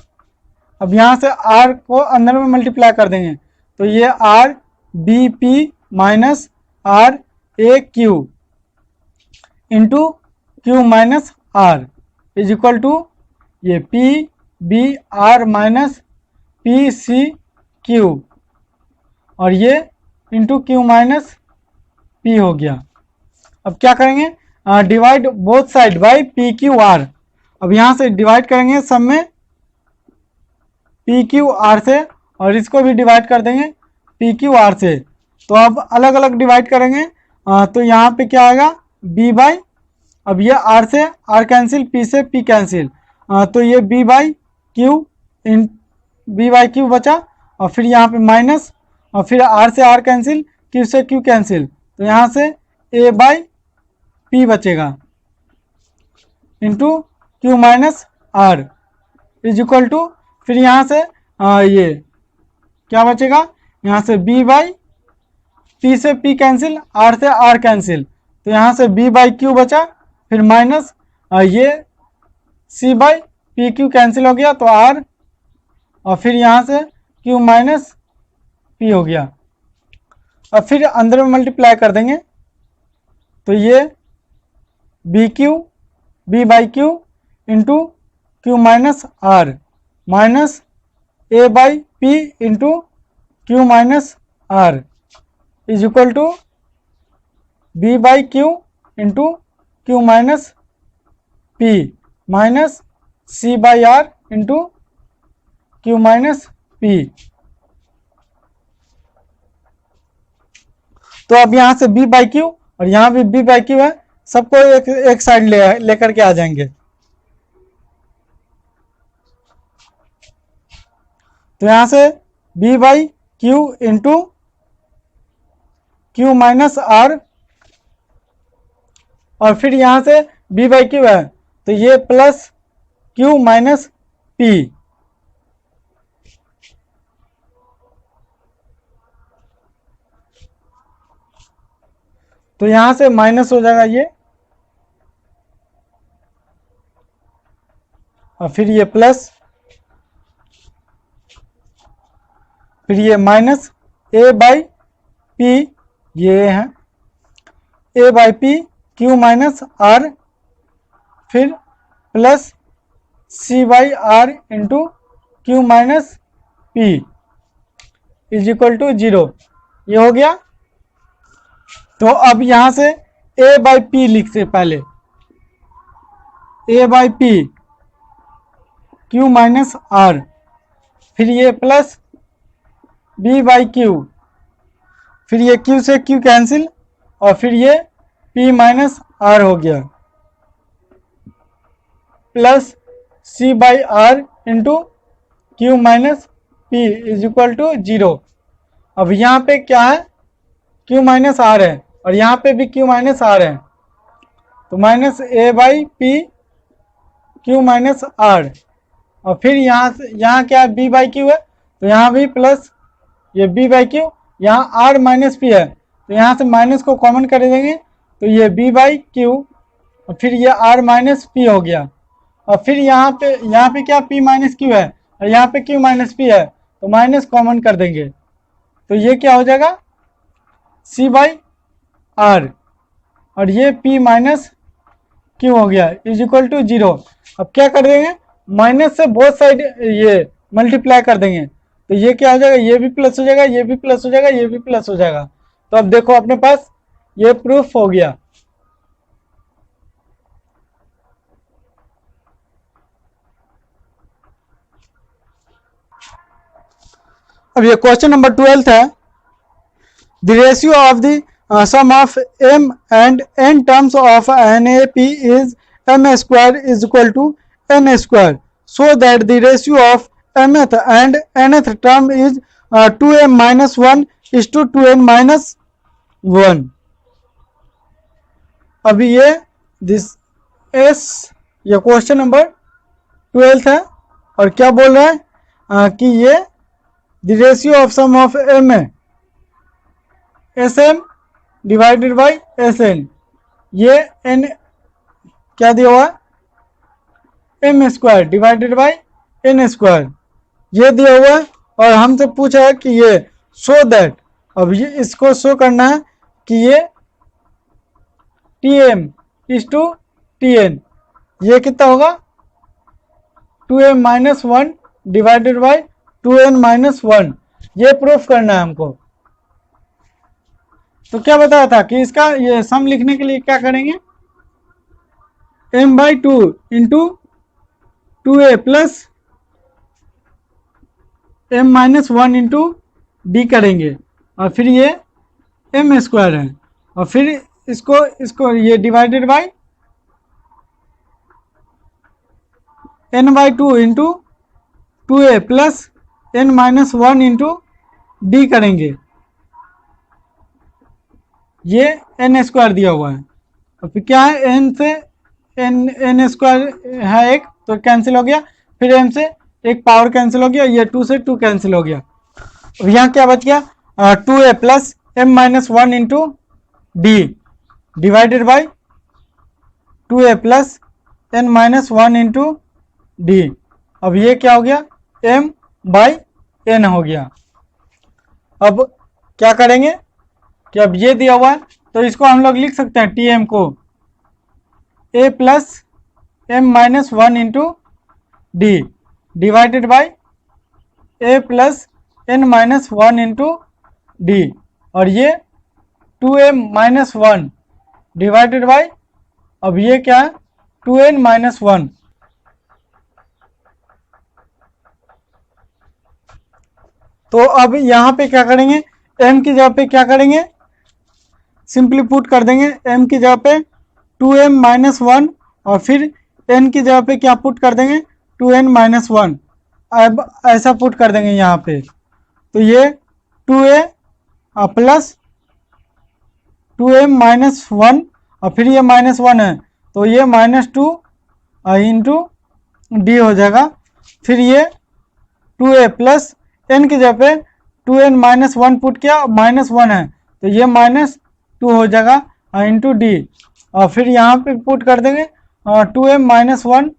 अब यहाँ से R को अंदर में मल्टीप्लाई कर देंगे तो ये R B P minus R A Q into Q minus R is equal to ये P B R minus P C Q और ये इंटू क्यू माइनस पी हो गया। अब क्या करेंगे, divide both side by P Q R. अब यहाँ से डिवाइड करेंगे सब में पी क्यू आर से और इसको भी डिवाइड कर देंगे पी क्यू आर से। तो अब अलग अलग डिवाइड करेंगे तो यहाँ पे क्या आएगा बी बाई, अब ये आर से आर कैंसिल, पी से पी कैंसिल, तो ये B by Q in B by Q बचा और फिर यहाँ पे माइनस और फिर आर से आर कैंसिल, क्यू से क्यू कैंसिल, तो यहाँ से ए बाई पी बचेगा into Q minus R is equal to फिर यहाँ से ये क्या बचेगा, यहाँ से b बाई पी से p कैंसिल, r से r कैंसिल, तो यहाँ से b बाई क्यू बचा, फिर माइनस ये c by P Q cancel हो गया तो r और फिर यहाँ से q माइनस p हो गया। अब फिर अंदर में मल्टीप्लाई कर देंगे तो ये b by Q into Q minus R minus A by P into Q minus R is equal to B by Q into Q minus P minus C by R into Q minus P. तो अब यहाँ से b बाई क्यू और यहाँ भी b बाई क्यू है, सबको एक साइड लेकर के आ जाएंगे। तो यहाँ से b by Q into Q minus R और फिर यहाँ से b बाई क्यू है तो ये प्लस क्यू माइनस पी। तो यहाँ से माइनस हो जाएगा ये और फिर ये प्लस, फिर ये माइनस ए बाई पी, ये है A by P Q minus R, फिर plus C by R into Q minus P is equal to 0। ये हो गया। तो अब यहाँ से ए बाई पी लिखते पहले, A by P Q minus R, फिर ये प्लस बी बाई क्यू, फिर ये क्यू से क्यू कैंसिल और फिर ये पी माइनस आर हो गया plus C by R into Q minus P is equal to 0। अब यहाँ पे क्या है, क्यू माइनस आर है और यहाँ पे भी क्यू माइनस आर है, तो minus A by P Q minus R और फिर यहाँ से यहाँ क्या है बी बाई क्यू है तो यहाँ भी प्लस ये b बाई क्यू, यहाँ r माइनस पी है तो यहाँ से माइनस को कॉमन कर देंगे तो ये b बाई क्यू और फिर ये r माइनस पी हो गया और फिर यहाँ पे क्या p माइनस क्यू है और यहाँ पे q माइनस पी है तो माइनस कॉमन कर देंगे तो ये क्या हो जाएगा c बाई आर और ये p माइनस क्यू हो गया इज इक्वल टू 0। अब क्या कर देंगे, माइनस से बोथ साइड ये मल्टीप्लाई कर देंगे तो ये क्या हो जाएगा, ये भी प्लस हो जाएगा, ये भी प्लस हो जाएगा, ये भी प्लस हो जाएगा। तो अब देखो अपने पास ये प्रूफ हो गया। अब ये क्वेश्चन नंबर 12 है, the ratio of the sum of m and n terms of NAP is m square is equal to n square, so that the ratio of mth and nth term is 2m minus 1 is to 2n minus 1। अभी ये दिस एस ये क्वेश्चन नंबर 12 है और क्या बोल रहा है कि ये the ratio of sum of M है S M divided by S N, ये एन क्या दिया हुआ है M square divided by N square, ये दिया हुआ है। और हमसे पूछा है कि ये शो दैट, अब ये इसको शो करना है कि ये T M is to T N, ये कितना होगा 2m minus 1 divided by 2n minus 1, ये प्रूफ करना है हमको। तो क्या बताया था कि इसका ये सम लिखने के लिए क्या करेंगे, m by 2 into 2a plus m minus 1 into D करेंगे, और फिर ये m स्क्वायर है, और फिर इसको ये divided by n by 2 into 2a plus n minus 1 into D करेंगे, ये n स्क्वायर दिया हुआ है। और फिर क्या है n से n स्क्वायर है एक तो कैंसिल हो गया, फिर m से एक पावर कैंसिल हो गया, ये 2 से 2 कैंसिल हो गया। अब यहाँ क्या बच गया 2a plus m minus 1 into D divided by 2a plus n minus 1 into D. अब ये क्या हो गया m बाई n हो गया। अब क्या करेंगे कि अब ये दिया हुआ है तो इसको हम लोग लिख सकते हैं टी एम को a plus m minus 1 into D divided by a plus n minus 1 into D, और ये 2m माइनस 1 डिवाइडेड बाई, अब ये क्या है 2n माइनस 1। तो अब यहाँ पे क्या करेंगे, m की जगह पे क्या करेंगे, सिंपली पुट कर देंगे m की जगह पे 2m माइनस 1, और फिर n की जगह पे क्या पुट कर देंगे 2n माइनस 1। अब ऐसा पुट कर देंगे यहाँ पे, तो ये 2a प्लस 2m माइनस 1, और फिर ये माइनस 1 है तो ये माइनस 2 इंटू डी हो जाएगा। फिर ये 2a प्लस n की जगह पे 2n माइनस 1 पुट किया, माइनस 1 है तो ये माइनस 2 हो जाएगा इंटू डी, और फिर यहाँ पे पुट कर देंगे 2m माइनस 1,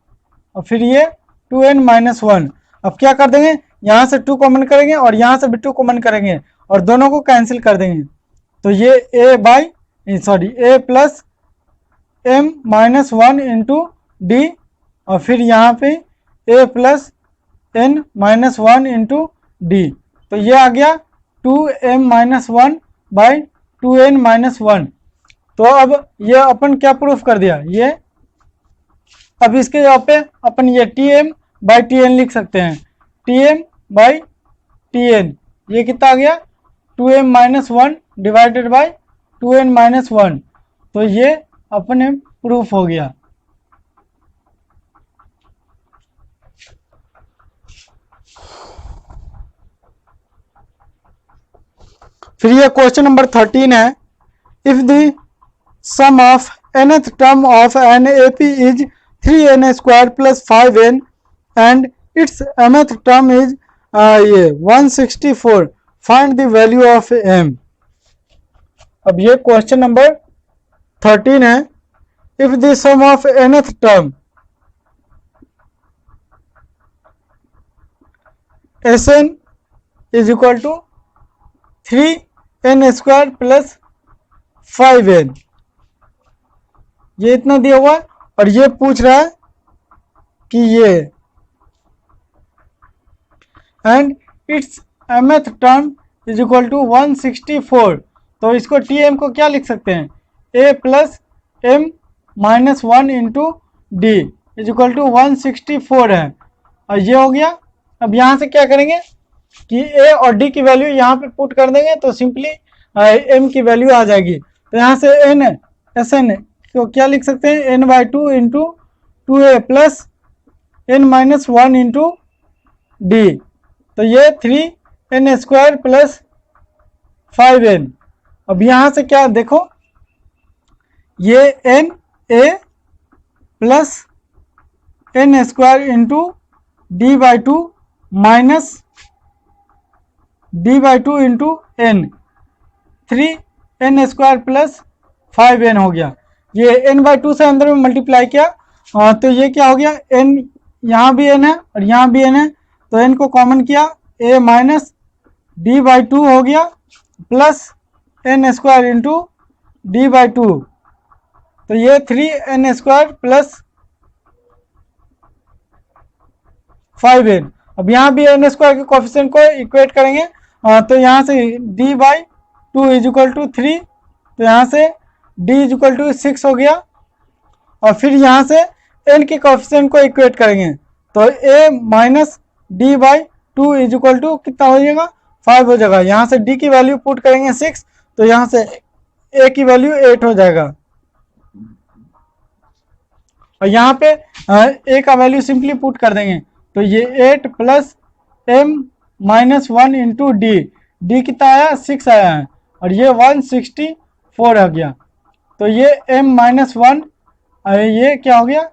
और फिर ये 2n माइनस 1। अब क्या कर देंगे, यहाँ से 2 कॉमन करेंगे और यहाँ से भी 2 कॉमन करेंगे और दोनों को कैंसिल कर देंगे, तो ये a plus m minus 1 into D, और फिर यहाँ पे a plus n minus 1 into D, तो ये आ गया 2m minus 1 by 2n minus 1। तो अब ये अपन क्या प्रूफ कर दिया, ये अब इसके जगह पे अपन ये tm बाई tn लिख सकते हैं, tm बाई tn, ये कितना आ गया 2m minus 1 divided by 2n minus 1, तो ये अपने प्रूफ हो गया। फिर ये क्वेश्चन नंबर 13 है, if the sum of nth term of NAP is 3n square plus 5n and it's mth term is ये 164, find the value of m। अब ये क्वेश्चन नंबर 13 है, if the sum of nth term Sn is equal to 3n square plus 5n, ये इतना दिया हुआ है, और ये पूछ रहा है कि ये and it's mth term is equal to 164। तो इसको Tm को क्या लिख सकते हैं, a plus m minus 1 into D is equal to 164 है। और ये हो गया। अब यहाँ से क्या करेंगे कि a और d की वैल्यू यहाँ पे पुट कर देंगे तो सिंपली m की वैल्यू आ जाएगी। तो यहाँ से n Sn को क्या लिख सकते हैं, n by 2 into 2a plus n minus 1 into D. तो ये 3n स्क्वायर प्लस 5n। अब यहाँ से क्या देखो, ये n a plus n square into D by 2 minus D by 2 into n, 3n square plus 5n हो गया। ये n बाई 2 से अंदर में मल्टीप्लाई किया तो ये क्या हो गया, n यहाँ भी n है और यहाँ भी n है, तो n को कॉमन किया, a माइनस डी बाई 2 हो गया plus n square into D by 2। तो ये 3n स्क्वायर प्लस 5n। अब यहाँ भी n स्क्वायर के कोफिशिएंट को इक्वेट करेंगे तो यहाँ से d by 2 is equal to 3, तो यहाँ से d इज इक्वल टू 6 हो गया। और फिर यहाँ से n के कोफिशिएंट को इक्वेट करेंगे तो a minus D by 2 is equal to कितना हो जाएगा, 5 हो जाएगा। यहाँ से d की वैल्यू पुट करेंगे 6, तो यहाँ से a की वैल्यू 8 हो जाएगा। और यहाँ पे a का वैल्यू सिंपली पुट कर देंगे तो ये 8 plus m minus 1 into D कितना आया, 6 आया है और ये 164 आ गया। तो ये m माइनस 1 ये क्या हो गया,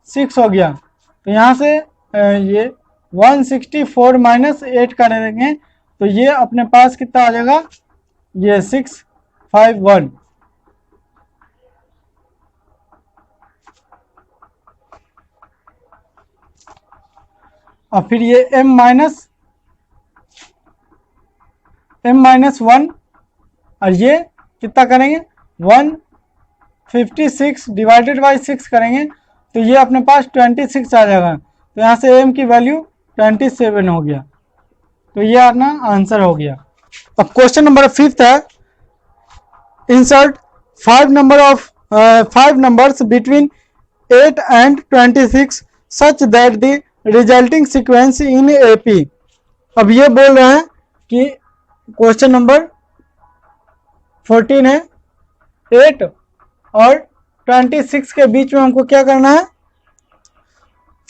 6 हो गया। तो यहाँ से ये 164 माइनस 8 कर देंगे तो ये अपने पास कितना आ जाएगा, ये 651। और फिर ये m माइनस 1 और ये कितना करेंगे, 156 डिवाइडेड बाई 6 करेंगे तो ये अपने पास 26 आ जाएगा। तो यहाँ से m की वैल्यू 27 हो गया। तो ये अपना आंसर हो गया। अब क्वेश्चन नंबर 5 है, insert 5 numbers between 8 and 26 such that the resulting sequence in AP। अब ये बोल रहे हैं कि क्वेश्चन नंबर 14 है, 8 और 26 के बीच में हमको क्या करना है,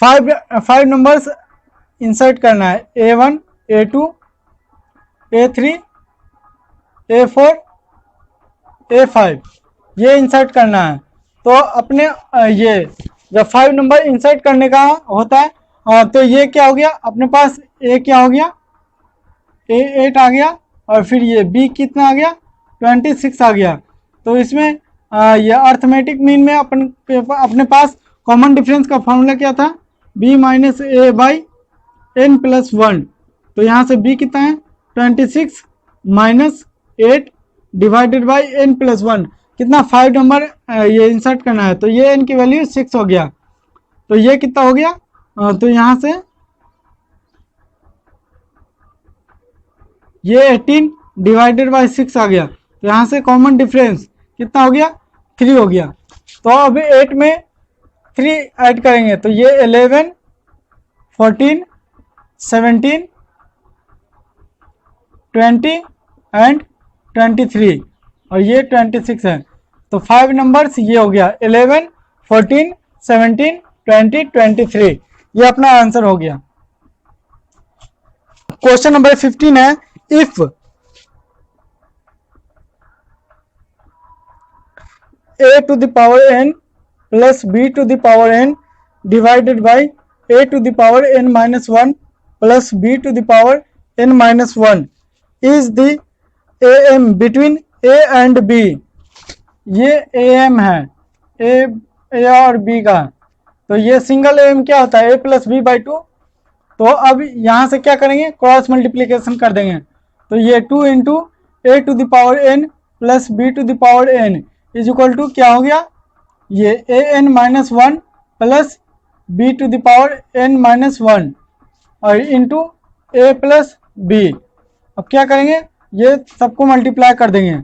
5 नंबर्स इंसर्ट करना है, A1 A2 A3 A4 A5 ये इंसर्ट करना है। तो अपने ये जब 5 नंबर इंसर्ट करने का होता है तो ये क्या हो गया, अपने पास A क्या हो गया, A8 आ गया और फिर ये B कितना आ गया, 26 आ गया। तो इसमें ये अर्थमेटिक मीन में अपने पास कॉमन डिफरेंस का फॉर्मूला क्या था, B minus A by n plus 1। तो यहाँ से B कितना है, 26 minus 8 divided by n plus 1, कितना 5 नंबर ये इंसर्ट करना है तो ये n की वैल्यू 6 हो गया। तो ये कितना हो गया, तो यहाँ से ये 18 डिवाइडेड बाई 6 आ गया। तो यहाँ से कॉमन डिफरेंस कितना हो गया, 3 हो गया। तो अब 8 में 3 ऐड करेंगे तो ये 11 14 17 20 एंड 23 और ये 26 है। तो 5 नंबर्स ये हो गया 11 14 17 20 23, ये अपना आंसर हो गया। क्वेश्चन नंबर 15 है, if a to the power n plus b to the power n divided by a to the power n minus 1 plus b to the power n minus 1 is the am between a and b। ये am है a और b का, तो ये सिंगल am क्या होता है, a प्लस बी बाई 2। तो अब यहाँ से क्या करेंगे, क्रॉस मल्टीप्लीकेशन कर देंगे तो ये 2 into A to the power n plus B to the power n is equal to क्या हो गया, ये A N minus 1 plus B to the power n minus 1 और इंटू ए प्लस बी। अब क्या करेंगे, ये सबको मल्टीप्लाई कर देंगे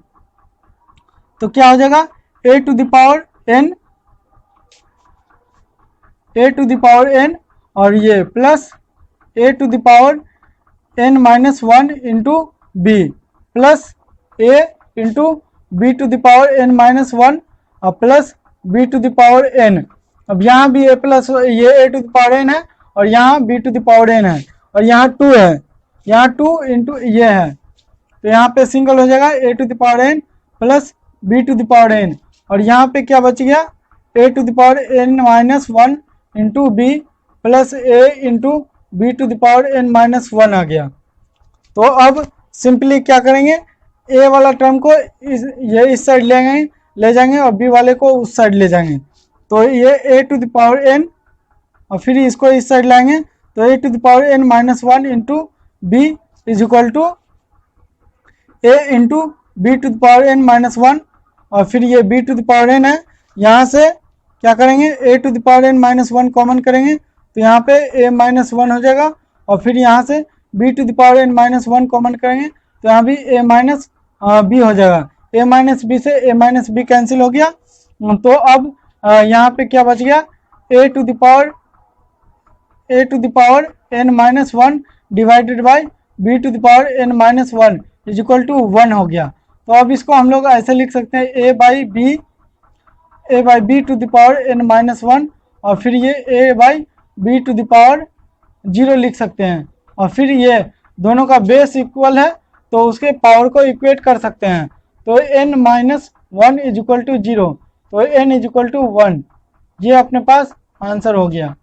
तो क्या हो जाएगा a to the power n और ये plus a to the power n minus 1 into B plus a into B to the power n minus 1 और plus b to the power n। अब यहाँ भी a प्लस ये a to the power n है और यहाँ b to the power n है और यहाँ 2 है, यहाँ 2 इंटू ये है तो यहाँ पे सिंगल हो जाएगा a to the power n plus b to the power n और यहाँ पे क्या बच गया a to the power n minus 1 into B plus a into B to the power n minus 1 आ गया। तो अब सिंपली क्या करेंगे, a वाला टर्म को इस साइड ले जाएंगे और b वाले को उस साइड ले जाएंगे तो ये a to the power n और फिर इसको इस साइड लाएंगे तो a to the power n minus 1 into B is equal to a into B to the power n minus 1 और फिर ये b to the power n है, यहाँ से क्या करेंगे a to the power n minus 1 common करेंगे तो यहाँ पे a माइनस 1 हो जाएगा और फिर यहाँ से b to the power n minus 1 common करेंगे तो यहाँ भी a माइनस b हो जाएगा, a माइनस b से a माइनस b कैंसिल हो गया। तो अब यहाँ पे क्या बच गया a to the power n minus 1 divided by b to the power n minus 1 is equal to 1 हो गया। तो अब इसको हम लोग ऐसे लिख सकते हैं a by B to the power n minus 1 और फिर ये a by B to the power 0 लिख सकते हैं और फिर ये दोनों का बेस इक्वल है तो उसके पावर को इक्वेट कर सकते हैं तो n minus 1 is equal to 0 तो n इज इक्वल टू 1, ये अपने पास आंसर हो गया।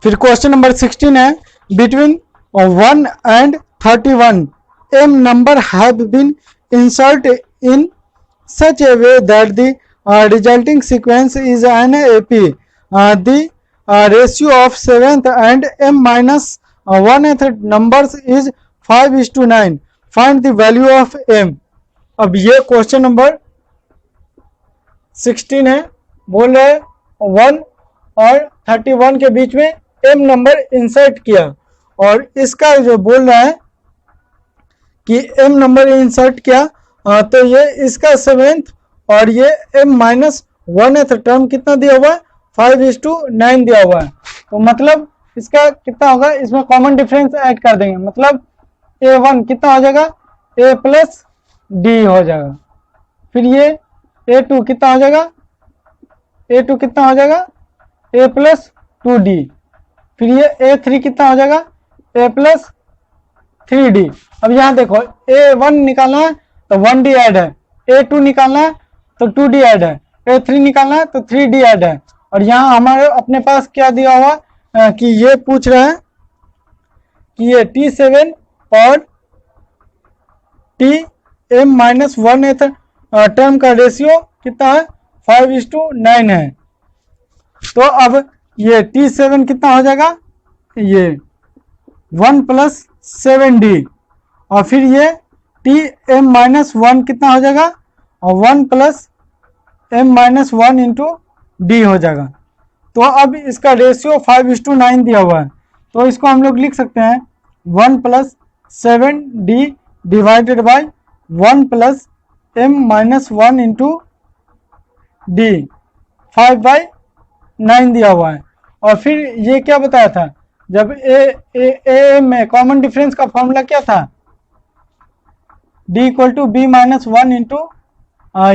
फिर क्वेश्चन नंबर 16 है, between 1 and 31 m number have been inserted in such a way that the resulting sequence is an AP. The ratio of 7th and m minus 1th numbers is 5:9. Find the value of m. अब ये क्वेश्चन नंबर 16 है, बोल रहे 1 और 31 के बीच में m नंबर इंसर्ट किया और इसका जो बोल रहा है कि m नंबर इंसर्ट किया तो ये इसका 7th और ये m माइनस 1th टर्म कितना दिया हुआ है 5:9 दिया हुआ है तो मतलब इसका कितना होगा, इसमें कॉमन डिफरेंस ऐड कर देंगे मतलब a1 कितना हो जाएगा a प्लस d हो जाएगा, फिर ये a2 कितना हो जाएगा a2 कितना हो जाएगा a प्लस 2d, फिर ये a3 कितना हो जाएगा a प्लस 3d। अब यहाँ देखो a1 निकालना है तो 1d ऐड है, a2 निकालना है तो 2d ऐड है, a3 निकालना है तो 3d ऐड है और यहाँ हमारे अपने पास क्या दिया हुआ कि ये पूछ रहे हैं कि ये t7 और tm माइनस 1th टर्म का रेशियो कितना है 5:9 है। तो अब ये t7 कितना हो जाएगा, ये 1 प्लस 7d और फिर ये tm माइनस 1 कितना हो जाएगा और 1 plus m minus 1 into d हो जाएगा। तो अब इसका रेशियो 5:9 दिया हुआ है तो इसको हम लोग लिख सकते हैं 1 plus 7d divided by 1 plus m minus 1 into d 5/9 दिया हुआ है और फिर ये क्या बताया था, जब a में कॉमन डिफरेंस का फॉर्मूला क्या था d equal to b minus 1 into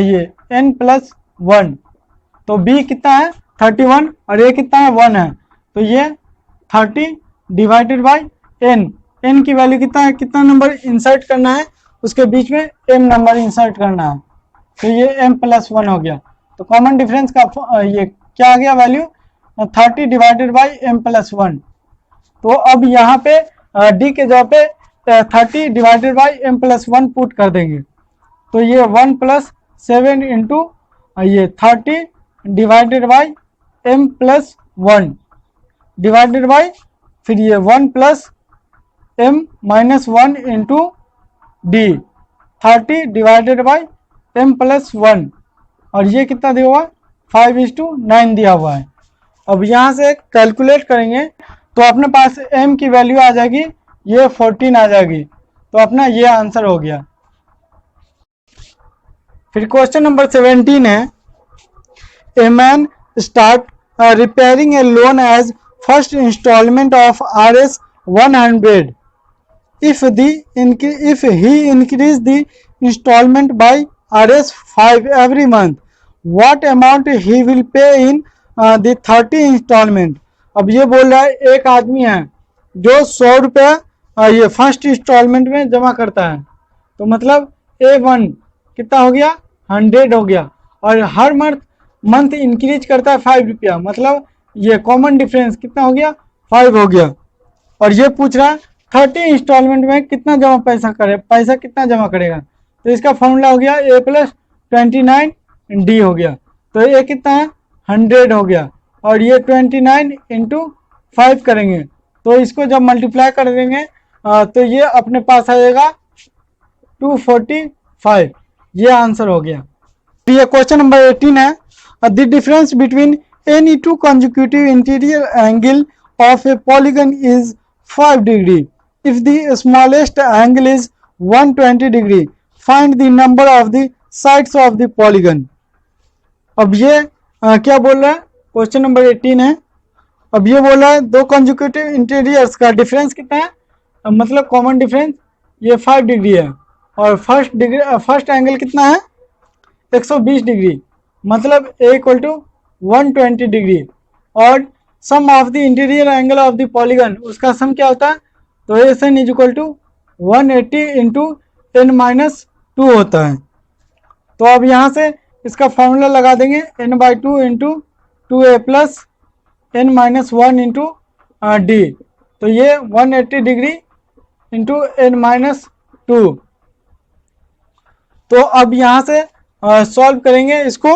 ये n प्लस 1 तो b कितना है 31 और a कितना है 1 है तो ये 30 डिवाइडेड बाई n की वैल्यू कितना है, कितना नंबर इंसर्ट करना है उसके बीच में m नंबर इंसर्ट करना है तो ये m प्लस 1 हो गया। तो कॉमन डिफरेंस का ये क्या आ गया value 30 divided by m plus 1। तो अब यहाँ पे d के जगह पे 30 divided by m plus 1 put कर देंगे तो ये 1 प्लस 7 इंटू ये 30 divided by m plus 1 divided by फिर ये 1 plus m minus 1 into d 30 divided by m plus 1 और ये कितना दिया हुआ 5:9 दिया हुआ है। अब यहाँ से कैलकुलेट करेंगे तो अपने पास m की वैल्यू आ जाएगी ये 14 आ जाएगी। तो अपना ये आंसर हो गया। फिर क्वेश्चन नंबर 17 है, a man start repairing a loan as first installment of Rs 100. If he increase the installment by Rs 5 every month, what amount he will pay in the 30 installment? अब ये बोल रहा है एक आदमी है जो 100 रुपये ये फर्स्ट इंस्टॉलमेंट में जमा करता है, तो मतलब A1 कितना हो गया 100 हो गया, और हर मंथ इंक्रीज करता है 5 रुपया, मतलब ये कॉमन डिफरेंस कितना हो गया 5 हो गया। और ये पूछ रहा है 30 इंस्टॉलमेंट में कितना पैसा कितना जमा करेगा, तो इसका फॉर्मूला हो गया A+29 D हो गया। तो ये कितना है 100 हो गया, और ये 29 × 5 करेंगे तो इसको जब मल्टीप्लाई कर देंगे तो ये अपने पास आएगा 245। ये आंसर हो गया। ये क्वेश्चन नंबर 18 है, the difference between any two consecutive interior angle of A polygon is 5 degree if the smallest angle is 120 degree, find the number of the sides of the polygon. अब ये क्या बोल रहा है, क्वेश्चन नंबर 18 है। अब ये बोल रहा है दो कंसेक्यूटिव इंटीरियर्स का डिफरेंस कितना है, मतलब कॉमन डिफरेंस ये 5 डिग्री है, और फर्स्ट एंगल कितना है 120 डिग्री, मतलब A = 120 डिग्री, और sum of the interior angle of the polygon उसका सम क्या होता है, तो SN = 180 × n-2 होता है। तो अब यहाँ से इसका फॉर्मूला लगा देंगे n/2 × 2a + n-1 × d, तो ये 180 डिग्री × n-2। तो अब यहाँ से सॉल्व करेंगे इसको,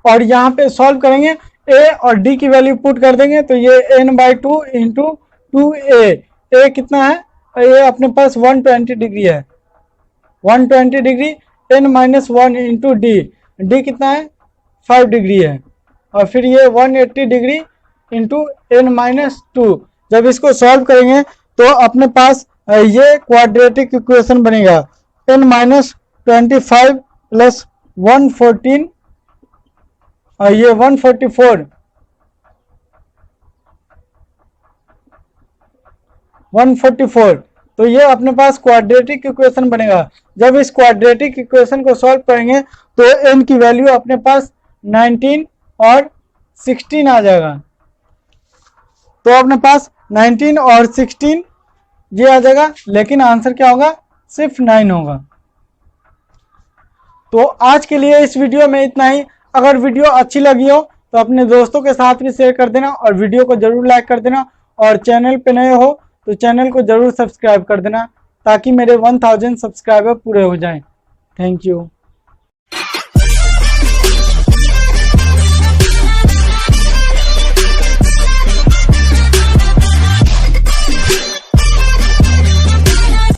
और यहाँ पे सॉल्व करेंगे A और D की वैल्यू पुट कर देंगे, तो ये n/2 × 2a, A कितना है, ये अपने पास 120 डिग्री है, 120 डिग्री n-1 × d, d कितना है 5 डिग्री है, और फिर ये 180 डिग्री × n-2। जब इसको सॉल्व करेंगे तो अपने पास ये क्वाड्रेटिक इक्वेशन बनेगा, n-25 + 114 ये 144, तो ये अपने पास क्वाड्रेटिक इक्वेशन बनेगा। जब इस क्वाड्रेटिक इक्वेशन को सॉल्व करेंगे तो n की वैल्यू अपने पास 19 और 16 आ जाएगा, तो अपने पास 19 और 16 ये आ जाएगा, लेकिन आंसर क्या होगा सिर्फ 9 होगा। तो आज के लिए इस वीडियो में इतना ही। अगर वीडियो अच्छी लगी हो तो अपने दोस्तों के साथ भी शेयर कर देना, और वीडियो को जरूर लाइक कर देना, और चैनल पे नए हो तो चैनल को जरूर सब्सक्राइब कर देना, ताकि मेरे 1000 सब्सक्राइबर पूरे हो जाएं। Thank you.